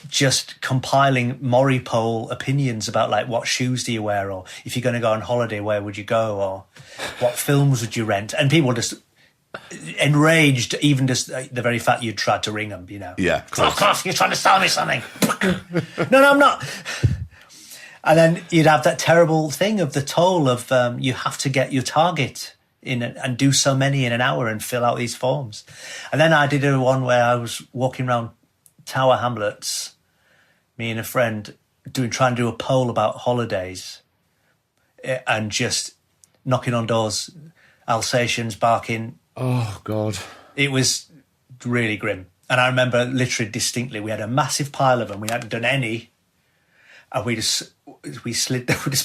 just compiling Moripole opinions about like what shoes do you wear, or if you're going to go on holiday, where would you go, or what films would you rent? And people just enraged, even just the very fact you'd tried to ring them, Yeah. Of course, you're trying to sell me something. No, I'm not. And then you'd have that terrible thing of the toll of you have to get your target in and do so many in an hour and fill out these forms. And then I did one where I was walking around Tower Hamlets, me and a friend, trying to do a poll about holidays and just knocking on doors, Alsatians barking. Oh, God. It was really grim. And I remember literally distinctly, we had a massive pile of them. We hadn't done any. And we just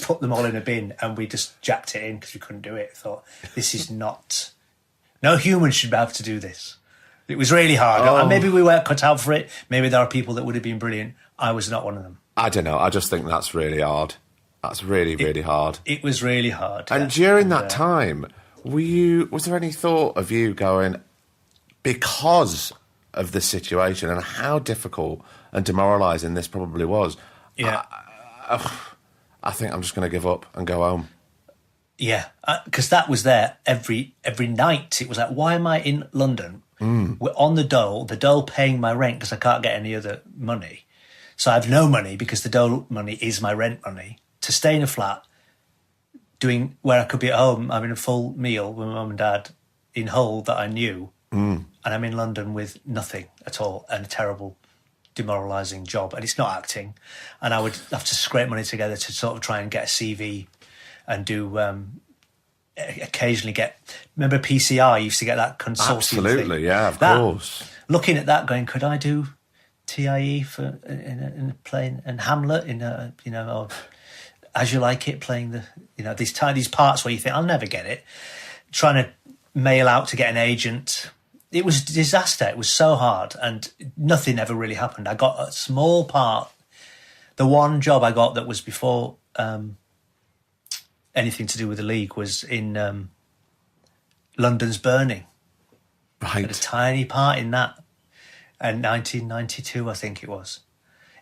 put them all in a bin and we just jacked it in because we couldn't do it. I thought, this is not... No human should be able to do this. It was really hard. Oh. And maybe we weren't cut out for it. Maybe there are people that would have been brilliant. I was not one of them. I don't know. I just think that's really hard. That's really, really hard. It was really hard. And during that time, was there any thought of you going, because of the situation and how difficult and demoralising this probably was, Yeah. I think I'm just going to give up and go home. Yeah, because that was there every night. It was like, why am I in London? We're on the dole paying my rent because I can't get any other money. So I have no money because the dole money is my rent money. To stay in a flat, doing where I could be at home, having a full meal with my mum and dad in Hull that I knew, and I'm in London with nothing at all and a terrible, demoralising job. And it's not acting. And I would have to scrape money together to sort of try and get a CV and do occasionally get. Remember PCR? You used to get that consulting Absolutely, thing. yeah, of course. Looking at that, going, could I do TIE for in a play and Hamlet in a or As You Like It, playing the these parts where you think I'll never get it. Trying to mail out to get an agent. It was a disaster. It was so hard, and nothing ever really happened. I got a small part. The one job I got that was before anything to do with the league was in London's Burning. Right. I had a tiny part in that in 1992, I think it was.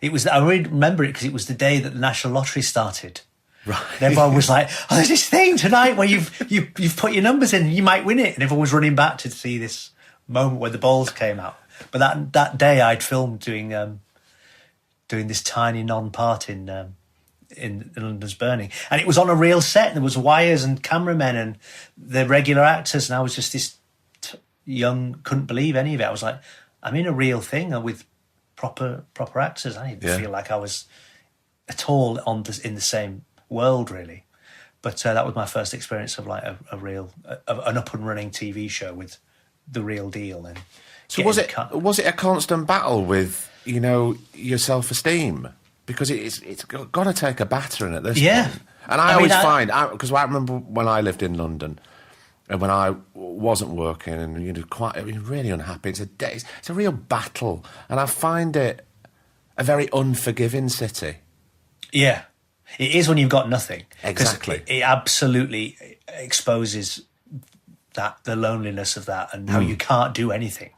It was. I really remember it because it was the day that the National Lottery started. Right. And everyone was like, "Oh, there's this thing tonight where you've put your numbers in, and you might win it." And everyone was running back to see this moment where the balls came out. But that day, I'd filmed doing this tiny non-part in London's Burning, and it was on a real set. And there was wires and cameramen and the regular actors, and I was just this young, couldn't believe any of it. I was like, I'm in a real thing with proper actors. I didn't feel like I was at all in the same world, really. But that was my first experience of like a real an up and running TV show with the real deal. And so was it a constant battle with your self-esteem? Because it's got to take a battering at this point. And I always find, because I remember when I lived in London and when I wasn't working and really unhappy, it's a real battle. And I find it a very unforgiving city. Yeah, it is when you've got nothing. Exactly. It absolutely exposes the loneliness of that and how you can't do anything.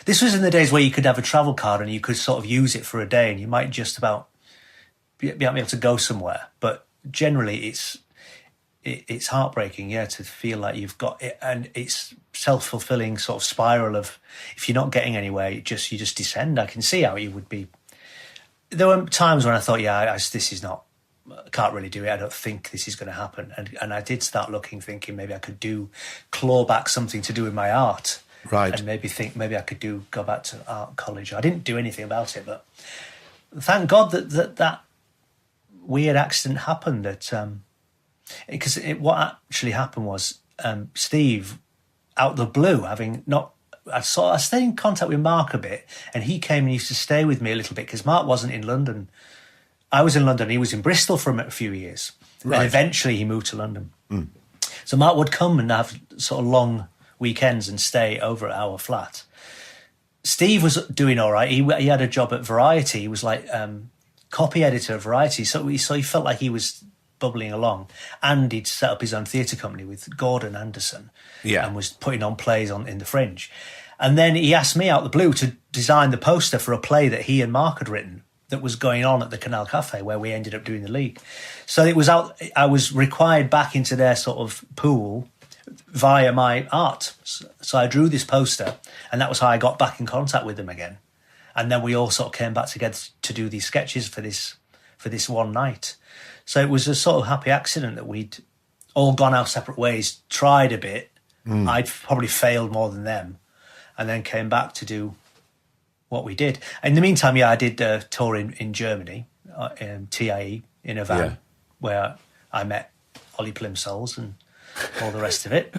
This was in the days where you could have a travel card and you could sort of use it for a day and you might just about be able to go somewhere. But generally it's heartbreaking, to feel like you've got it, and it's self-fulfilling sort of spiral of if you're not getting anywhere, you just descend. I can see how you would be. There were times when I thought, this is not, I can't really do it. I don't think this is going to happen. And I did start looking, thinking maybe I could claw back something to do with my art. Right. And maybe I could go back to art college. I didn't do anything about it, but thank God that weird accident happened. Because what actually happened was Steve, out of the blue, I stayed in contact with Mark a bit, and he came and used to stay with me a little bit because Mark wasn't in London. I was in London. He was in Bristol for a few years, right. And eventually he moved to London. So Mark would come and have sort of long weekends and stay over at our flat. Steve was doing all right. He had a job at Variety. He was like copy editor at Variety. So he felt like he was bubbling along, and he'd set up his own theatre company with Gordon Anderson, and was putting on plays in the Fringe. And then he asked me out the blue to design the poster for a play that he and Mark had written that was going on at the Canal Cafe, where we ended up doing the league. So it was I was required back into their sort of pool via my art. So I drew this poster, and that was how I got back in contact with them again. And then we all sort of came back together to do these sketches for this one night. So it was a sort of happy accident that we'd all gone our separate ways, tried a bit. I'd probably failed more than them, and then came back to do what we did. In the meantime, I did a tour in Germany, TIE, in a van, where I met Ollie Plimsolls and all the rest of it.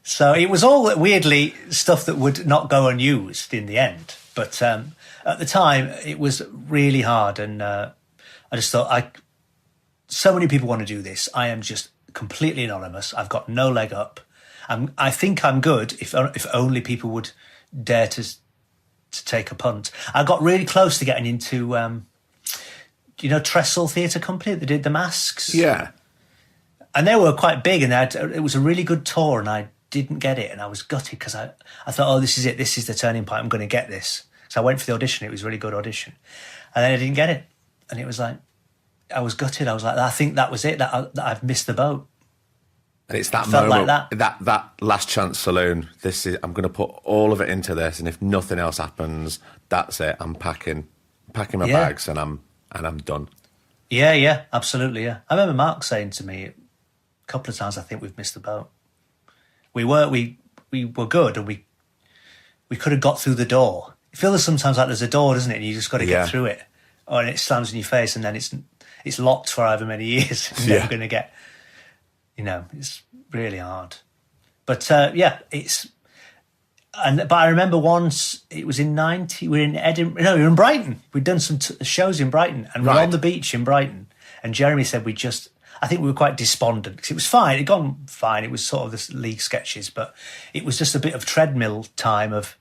So it was all weirdly stuff that would not go unused in the end. But at the time, it was really hard, and I just thought, so many people want to do this. I am just completely anonymous. I've got no leg up. I think I'm good if only people would dare to take a punt. I got really close to getting into, Trestle Theatre Company that did the masks. Yeah. And they were quite big, and it was a really good tour, and I didn't get it, and I was gutted because I thought, oh, this is it. This is the turning point. I'm going to get this. So I went for the audition. It was a really good audition. And then I didn't get it. And it was like, I was gutted. I was like, I think that was it, that I've missed the boat. And it's that moment, like that last chance saloon. I'm going to put all of it into this, and if nothing else happens, that's it. I'm packing my bags, and I'm done. Yeah, absolutely. Yeah, I remember Mark saying to me a couple of times, I think we've missed the boat. We were good, and we could have got through the door. It feels sometimes like there's a door, doesn't it? And you just got to get through it, and it slams in your face, and then it's locked for however many years. You're never going to get. It's really hard. But but I remember once it was in 90. We were in Edinburgh. No, we were in Brighton. We'd done some shows in Brighton, and we were on the beach in Brighton. And Jeremy said I think we were quite despondent because it was fine. It'd gone fine. It was sort of the league sketches, but it was just a bit of treadmill time of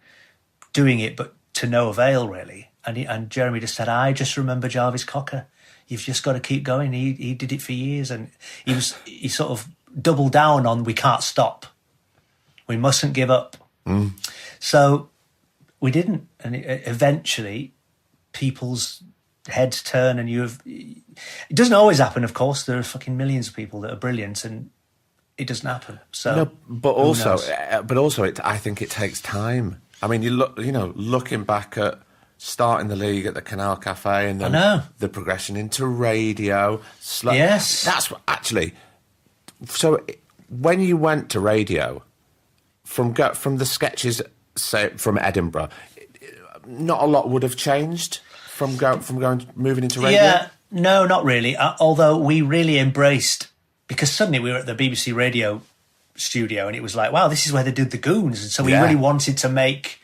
doing it, but to no avail really. And Jeremy just said, I just remember Jarvis Cocker. You've just got to keep going. He did it for years, and he sort of doubled down on we can't stop. We mustn't give up. So we didn't, and eventually people's heads turn, and it doesn't always happen. Of course, there are fucking millions of people that are brilliant, and it doesn't happen. So, no, but also, I think it takes time. I mean, looking back at starting the league at the Canal Cafe, and then the progression into radio. Yes, that's actually. So, when you went to radio, from the sketches, say from Edinburgh, not a lot would have changed from moving into radio. Yeah, no, not really. Although we really embraced, because suddenly we were at the BBC radio studio, and it was like, wow, this is where they did the Goons, and so we really wanted to make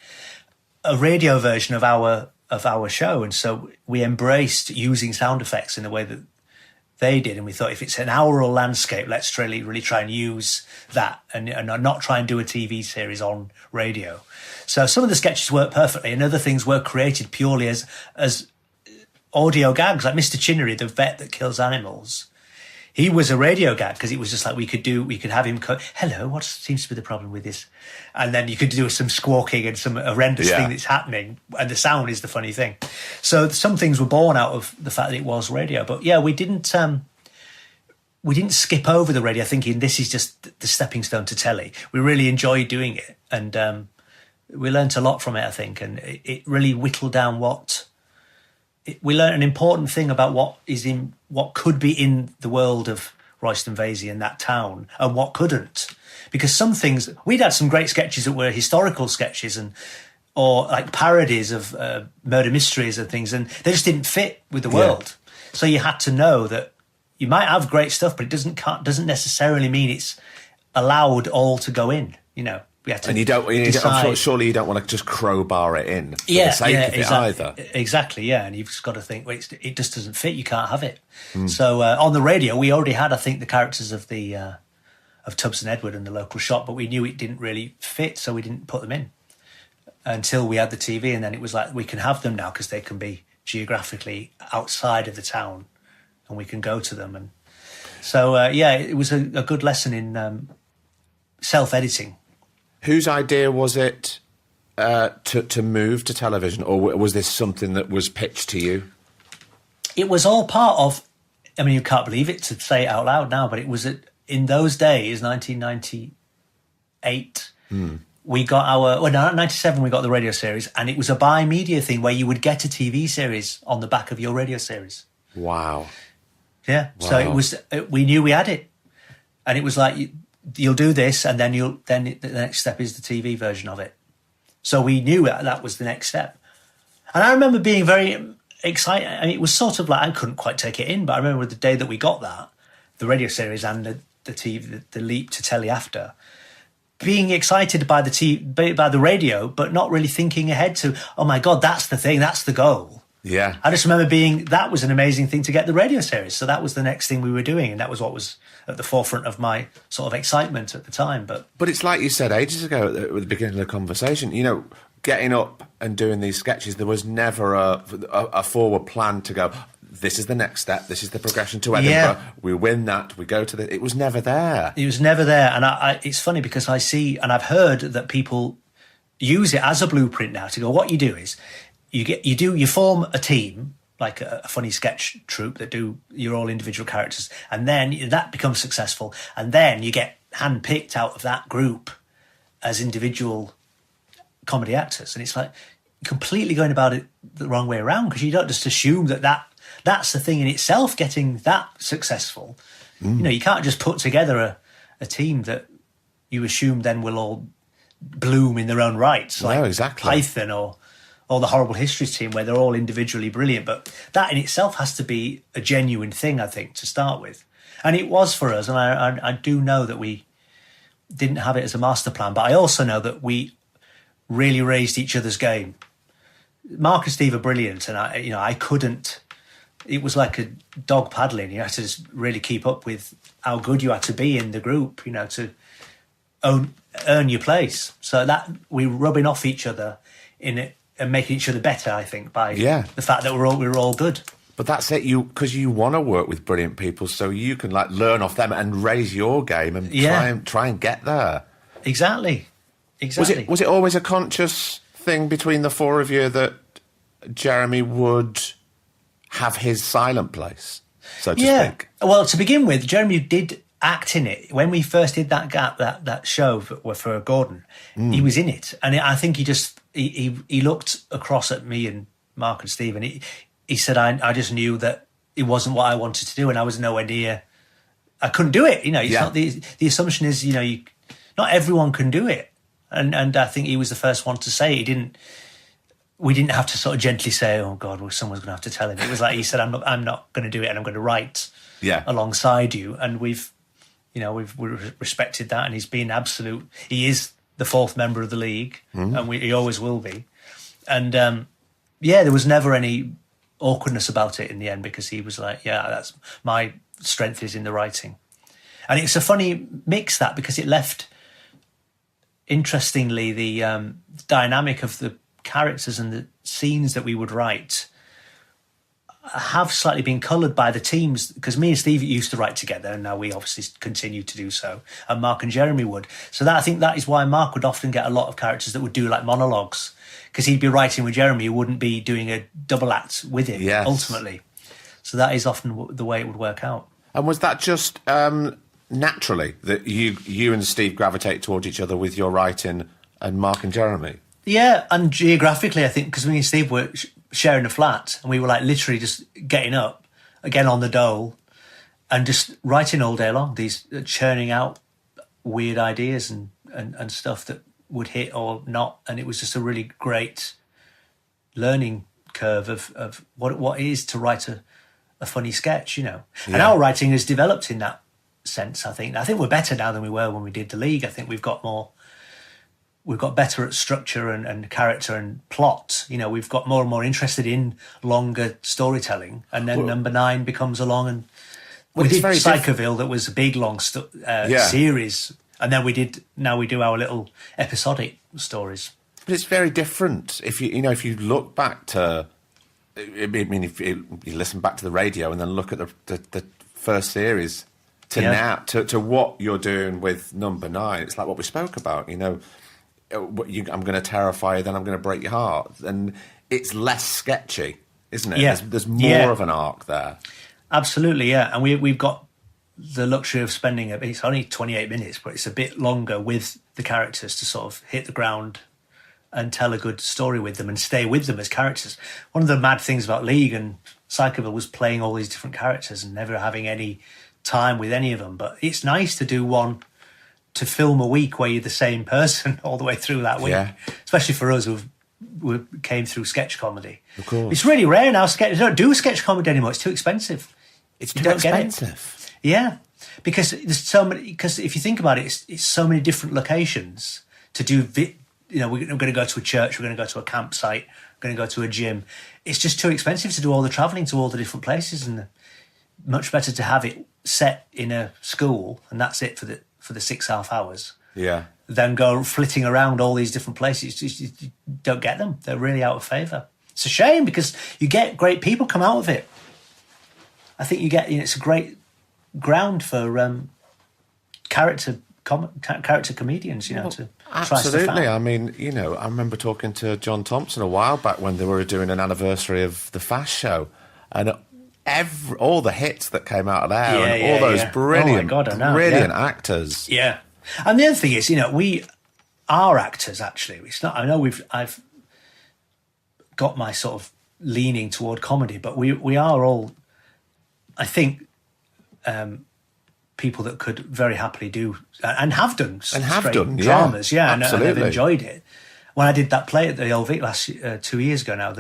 a radio version of our show, and so we embraced using sound effects in the way that they did, and we thought if it's an aural landscape, let's really try and use that, and not try and do a TV series on radio. So some of the sketches work perfectly, and other things were created purely as audio gags, like Mr. Chinnery, the vet that kills animals. He was a radio gag because it was just like we could have him hello, what seems to be the problem with this? And then you could do some squawking and some horrendous thing that's happening, and the sound is the funny thing. So some things were born out of the fact that it was radio. But yeah, we didn't skip over the radio thinking this is just the stepping stone to telly. We really enjoyed doing it, and we learnt a lot from it, I think, and it really whittled down we learned an important thing about what could be in the world of Royston Vasey and that town, and what couldn't. Because some things, we'd had some great sketches that were historical sketches or like parodies of murder mysteries and things, and they just didn't fit with the world. So you had to know that you might have great stuff, but it doesn't necessarily mean it's allowed all to go in. We had to surely you don't want to just crowbar it in for the sake of it either. Exactly, yeah. And you've just got to think, well, it just doesn't fit. You can't have it. So on the radio, we already had, I think, the characters of Tubbs and Edward in the local shop, but we knew it didn't really fit, so we didn't put them in until we had the TV, and then it was like, we can have them now because they can be geographically outside of the town, and we can go to them. And so, it was a good lesson in self-editing. Whose idea was it to move to television, or was this something that was pitched to you? It was all part of, I mean, you can't believe it to say it out loud now, but it was in those days, 1998, we got 97 we got the radio series, and it was a bi-media thing where you would get a TV series on the back of your radio series. Wow. Yeah, wow. So it was, we knew we had it, and it was like, you'll do this, and then the next step is the TV version of it. So we knew that was the next step. And I remember being very excited. I mean, it was sort of like, I couldn't quite take it in, but I remember the day that we got that, the radio series and the TV, the leap to telly after, being excited by the radio, but not really thinking ahead to, oh my God, that's the thing, that's the goal. Yeah. I just remember that was an amazing thing to get the radio series. So that was the next thing we were doing. And that was what was at the forefront of my sort of excitement at the time. But it's like you said ages ago at the beginning of the conversation, getting up and doing these sketches, there was never a forward plan to go, this is the next step, this is the progression to Edinburgh, we win that, we go to it was never there. It was never there. And it's funny because I see, and I've heard that people use it as a blueprint now to go, what you do is, you form a team, like a funny sketch troupe that do your all individual characters, and then that becomes successful, and then you get handpicked out of that group as individual comedy actors. And it's like completely going about it the wrong way around, because you don't just assume that's the thing in itself, getting that successful. You can't just put together a team that you assume then will all bloom in their own rights, like exactly. Python or the Horrible Histories team, where they're all individually brilliant. But that in itself has to be a genuine thing, I think, to start with. And it was for us. And I do know that we didn't have it as a master plan, but I also know that we really raised each other's game. Mark and Steve are brilliant, and I couldn't. It was like a dog paddling. You had to just really keep up with how good you had to be in the group, to earn your place. So that we were rubbing off each other in it and making each other better, I think, by the fact that we were all good. But that's it, because you want to work with brilliant people, so you can learn off them and raise your game and try and get there. Exactly. Was it always a conscious thing between the four of you that Jeremy would have his silent place, so to speak? Well, to begin with, Jeremy did act in it. When we first did that show for Gordon, he was in it, and I think he looked across at me and Mark and Steve, and he said, I just knew that it wasn't what I wanted to do, and I was nowhere near. I couldn't do it. It's not the assumption is not everyone can do it, and I think he was the first one to say it. We didn't have to sort of gently say, "Oh God, well, someone's going to have to tell him." It was like he said, "I'm not going to do it, and I'm going to write alongside you." And we've respected that, and he's been absolute. He is the fourth member of the league, and he always will be. And there was never any awkwardness about it in the end, because he was like, that's my strength is in the writing. And it's a funny mix, that, because it left, interestingly, the dynamic of the characters and the scenes that we would write have slightly been coloured by the teams, because me and Steve used to write together, and now we obviously continue to do so, and Mark and Jeremy would. So I think that is why Mark would often get a lot of characters that would do like monologues, because he'd be writing with Jeremy, who wouldn't be doing a double act with him ultimately. So that is often the way it would work out. And was that just naturally that you and Steve gravitate towards each other with your writing, and Mark and Jeremy? Yeah, and geographically, I think, because me and Steve were sharing a flat, and we were like literally just getting up again on the dole and just writing all day long, these churning out weird ideas and stuff that would hit or not. And it was just a really great learning curve of what it is to write a funny sketch, And our writing has developed in that sense, I think. I think we're better now than we were when we did the league. I think we've got better at structure and character and plot. We've got more and more interested in longer storytelling. And then Number 9 becomes along, and we did Psychoville, that was a big, long series. And then now we do our little episodic stories. But it's very different. If you look back to, if you listen back to the radio and then look at the first series to now, to what you're doing with Number 9, it's like what we spoke about, I'm going to terrify you, then I'm going to break your heart. And it's less sketchy, isn't it? Yeah. There's more of an arc there. Absolutely, yeah. And we've got the luxury of spending it's only 28 minutes, but it's a bit longer with the characters to sort of hit the ground and tell a good story with them and stay with them as characters. One of the mad things about League and Psychoville was playing all these different characters and never having any time with any of them. But it's nice to do one, to film a week where you're the same person all the way through that week, especially for us who came through sketch comedy. Of course. It's really rare now. They don't do sketch comedy anymore. It's too expensive. It's too expensive. Yeah, because there's so many. Because if you think about it, it's so many different locations to do we're going to go to a church, we're going to go to a campsite, we're going to go to a gym. It's just too expensive to do all the travelling to all the different places, and much better to have it set in a school and that's it for the 6.5 hours. Yeah. Than go flitting around all these different places. You don't get them. They're really out of favour. It's a shame because you get great people come out of it. I think it's a great ground for character comedians, to try stuff absolutely. out. I mean, I remember talking to John Thompson a while back when they were doing an anniversary of the Fast Show, and all the hits that came out of there, and all those brilliant, brilliant actors. Yeah, and the other thing is, we are actors. Actually, it's not. I know I've got my sort of leaning toward comedy, but we are all, I think, people that could very happily do and have done dramas, and have enjoyed it. When I did that play at the Old Vic 2 years ago now,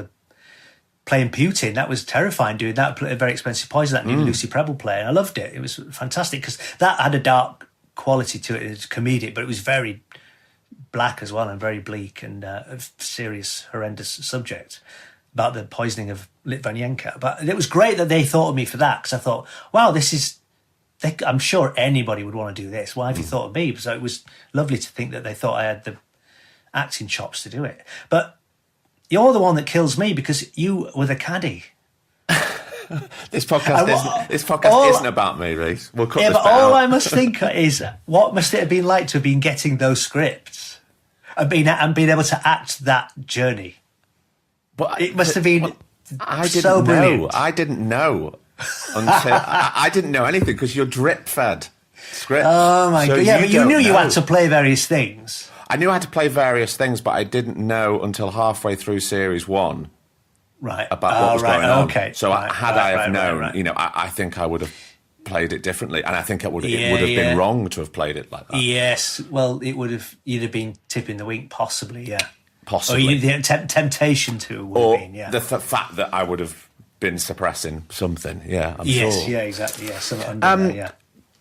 playing Putin, that was terrifying. Doing that, a very expensive poison, that new Lucy Prebble play, and I loved it. It was fantastic because that had a dark quality to it. It was comedic, but it was very black as well and very bleak and a serious, horrendous subject about the poisoning of Litvinenko. But it was great that they thought of me for that, because I thought, wow, I'm sure anybody would want to do this. Why have you thought of me? So it was lovely to think that they thought I had the acting chops to do it. But you're the one that kills me because you were the caddy. This podcast isn't about me, Reece. We'll cut this but bit all out. I must think is, what must it have been like to have been getting those scripts and being able to act that journey? But it must have been I didn't so know. brilliant. I didn't know until I didn't know anything because you're drip fed scripts. Oh my god! Yeah, but you knew you had to play various things. I knew I had to play various things, but I didn't know until halfway through series 1, right, about what was going on. Okay, so I have known, I think I would have played it differently, and I think it would have been wrong to have played it like that. Yes, well, you'd have been tipping the wink, possibly, yeah, possibly. Or the temptation to would have been, yeah. The fact that I would have been suppressing something, yeah, I'm yes, sure. Yeah, exactly, yeah, something under there, yeah.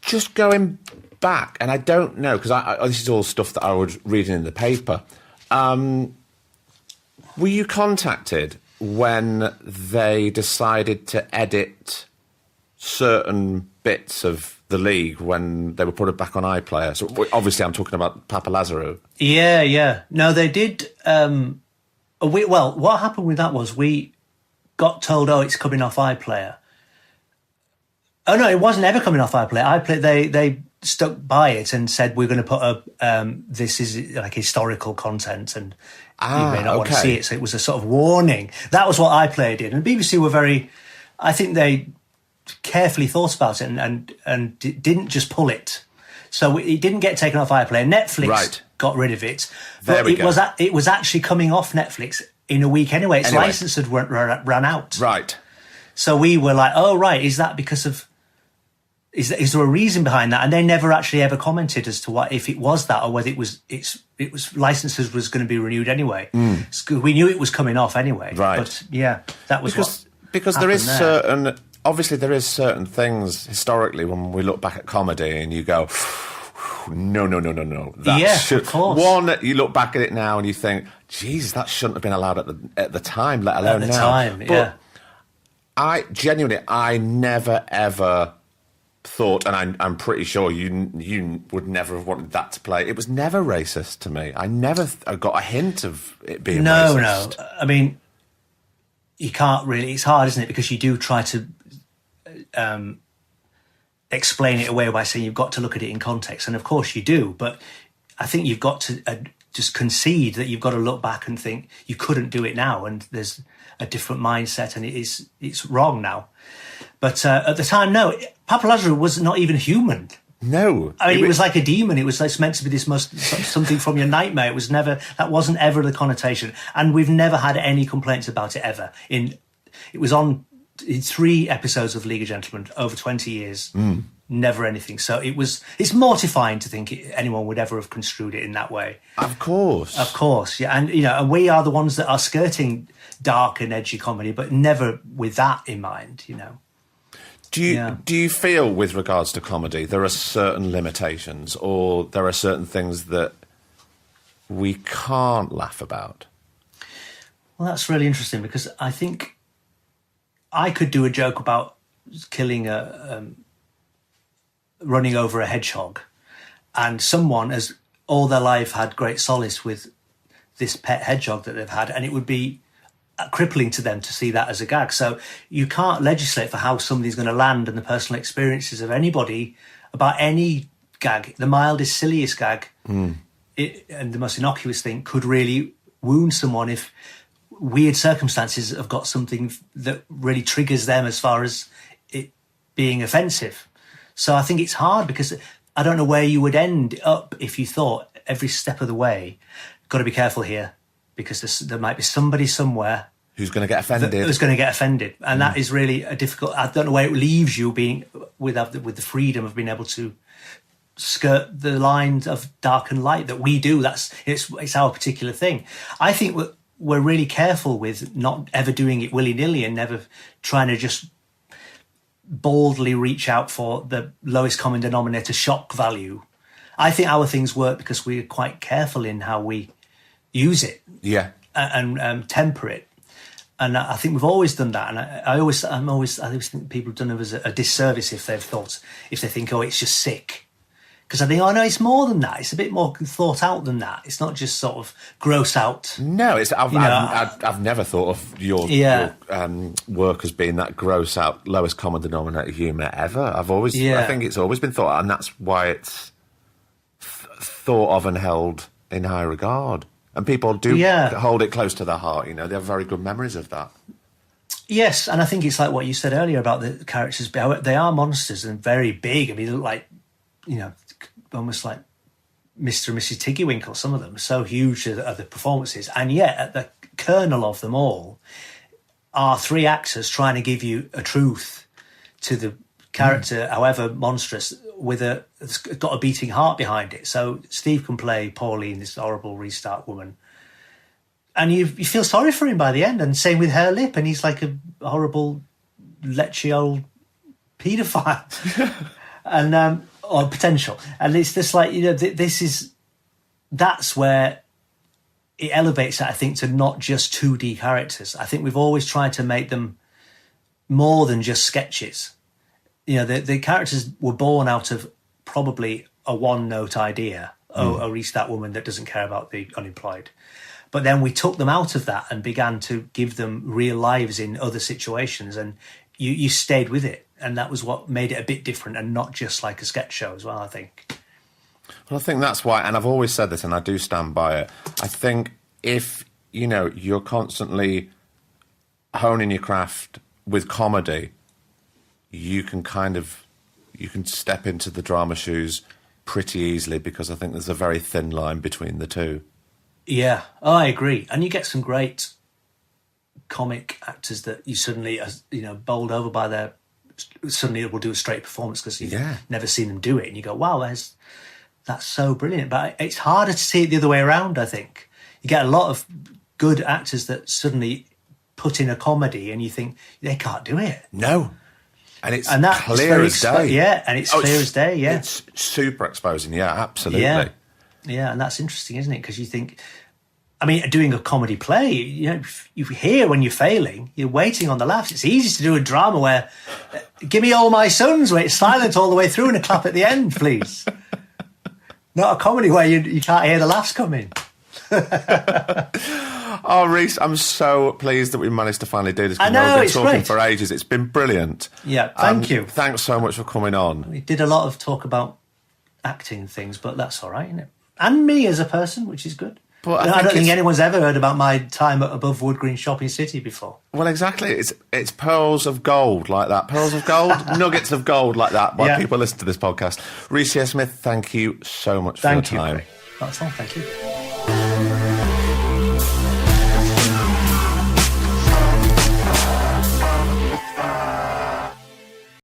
Just going back, and I don't know, because this is all stuff that I was reading in the paper. Were you contacted when they decided to edit certain bits of the league when they were put back on iPlayer? So obviously I'm talking about Papa Lazarou. Yeah. No, they did. What happened with that was we got told, it's coming off iPlayer. Oh no, it wasn't ever coming off iPlayer. They stuck by it and said, we're going to put up, this is like historical content and you may not want to see it. So it was a sort of warning. That was what iPlayer did. And BBC were I think they carefully thought about it and didn't just pull it. So it didn't get taken off iPlayer. Netflix got rid of it. But it was actually coming off Netflix in a week anyway. Its license had run out. Right. So we were like, is that because of... Is there a reason behind that? And they never actually ever commented as to what, if it was that, or whether it was licenses was going to be renewed anyway. We knew it was coming off anyway. Right. But yeah, that was because there is certain things historically when we look back at comedy and you go, no. Of course. One, you look back at it now and you think, geez, that shouldn't have been allowed at the time, let alone now. But I never ever thought, and I'm pretty sure you would never have wanted that to play. It was never racist to me. I never got a hint of it being racist. No. I mean, you can't really. It's hard, isn't it? Because you do try to explain it away by saying you've got to look at it in context, and of course you do. But I think you've got to just concede that you've got to look back and think you couldn't do it now, and there's a different mindset, and it's wrong now. But at the time, no, Papa Lazarou was not even human. No. I mean, it was like a demon. It was meant to be something from your nightmare. That wasn't ever the connotation. And we've never had any complaints about it ever. It was on in 3 episodes of League of Gentlemen over 20 years. Never anything. So it's mortifying to think anyone would ever have construed it in that way. Of course. Yeah. And we are the ones that are skirting dark and edgy comedy, but never with that in mind, Do you feel, with regards to comedy, there are certain limitations, or there are certain things that we can't laugh about? Well, that's really interesting, because I think I could do a joke about killing running over a hedgehog, and someone has all their life had great solace with this pet hedgehog that they've had, and it would be crippling to them to see that as a gag. So you can't legislate for how somebody's going to land and the personal experiences of anybody about any gag. The mildest, silliest gag, and the most innocuous thing could really wound someone if weird circumstances have got something that really triggers them as far as it being offensive. So I think it's hard, because I don't know where you would end up if you thought every step of the way, got to be careful here, because there might be somebody somewhere who's going to get offended. Who's going to get offended, and that is really a difficult. I don't know where it leaves you being with the freedom of being able to skirt the lines of dark and light that we do. It's our particular thing. I think we're really careful with not ever doing it willy-nilly and never trying to just boldly reach out for the lowest common denominator shock value. I think our things work because we're quite careful in how we use it, and temper it. And I think we've always done that. And I always think people have done us a disservice if they think, oh, it's just sick. Because I think, oh no, it's more than that. It's a bit more thought out than that. It's not just sort of gross out. No, I've never thought of your work as being that gross out, lowest common denominator humour ever. I think it's always been thought, and that's why it's thought of and held in high regard. And people do hold it close to their heart. They have very good memories of that. Yes, and I think it's like what you said earlier about the characters. They are monsters and very big. I mean, they look like, almost like Mr. and Mrs. Tiggywinkle, some of them. So huge are the performances. And yet, at the kernel of them all are three actors trying to give you a truth to the character, however monstrous, it's got a beating heart behind it. So Steve can play Pauline, this horrible restart woman, and you feel sorry for him by the end. And same with Hare Lip, and he's like a horrible, lechy old paedophile, and or potential. And it's just like, that's where it elevates that, I think, to not just 2D characters. I think we've always tried to make them more than just sketches. The characters were born out of probably a one-note idea. A Reece, that woman that doesn't care about the unemployed. But then we took them out of that and began to give them real lives in other situations, and you stayed with it. And that was what made it a bit different and not just like a sketch show as well, I think. Well, I think that's why, and I've always said this and I do stand by it, I think if, you're constantly honing your craft with comedy, you can step into the drama shoes pretty easily, because I think there's a very thin line between the two. Yeah, I agree. And you get some great comic actors that you suddenly are, bowled over by their... Suddenly will do a straight performance because you've never seen them do it. And you go, wow, that's so brilliant. But it's harder to see it the other way around, I think. You get a lot of good actors that suddenly put in a comedy and you think, they can't do it. No. And it's clear as day. And it's clear as day, It's super exposing, absolutely. Yeah, and that's interesting, isn't it? Because you think, doing a comedy play, you hear when you're failing, you're waiting on the laughs. It's easy to do a drama where, give me all my sons, where it's silent all the way through and a clap at the end, please. Not a comedy where you can't hear the laughs coming. Oh, Reece, I'm so pleased that we managed to finally do this. I know, we've it's been talking great. for ages. It's been brilliant. Yeah, thank you. Thanks so much for coming on. We did a lot of talk about acting things, but that's all right, isn't it? And me as a person, which is good. But I don't think anyone's ever heard about my time at Above Wood Green Shopping City before. Well, exactly. It's pearls of gold like that. Pearls of gold, nuggets of gold like that while people listen to this podcast. Reece Shearsmith, thank you so much for your time. Thank you. That's all. Thank you.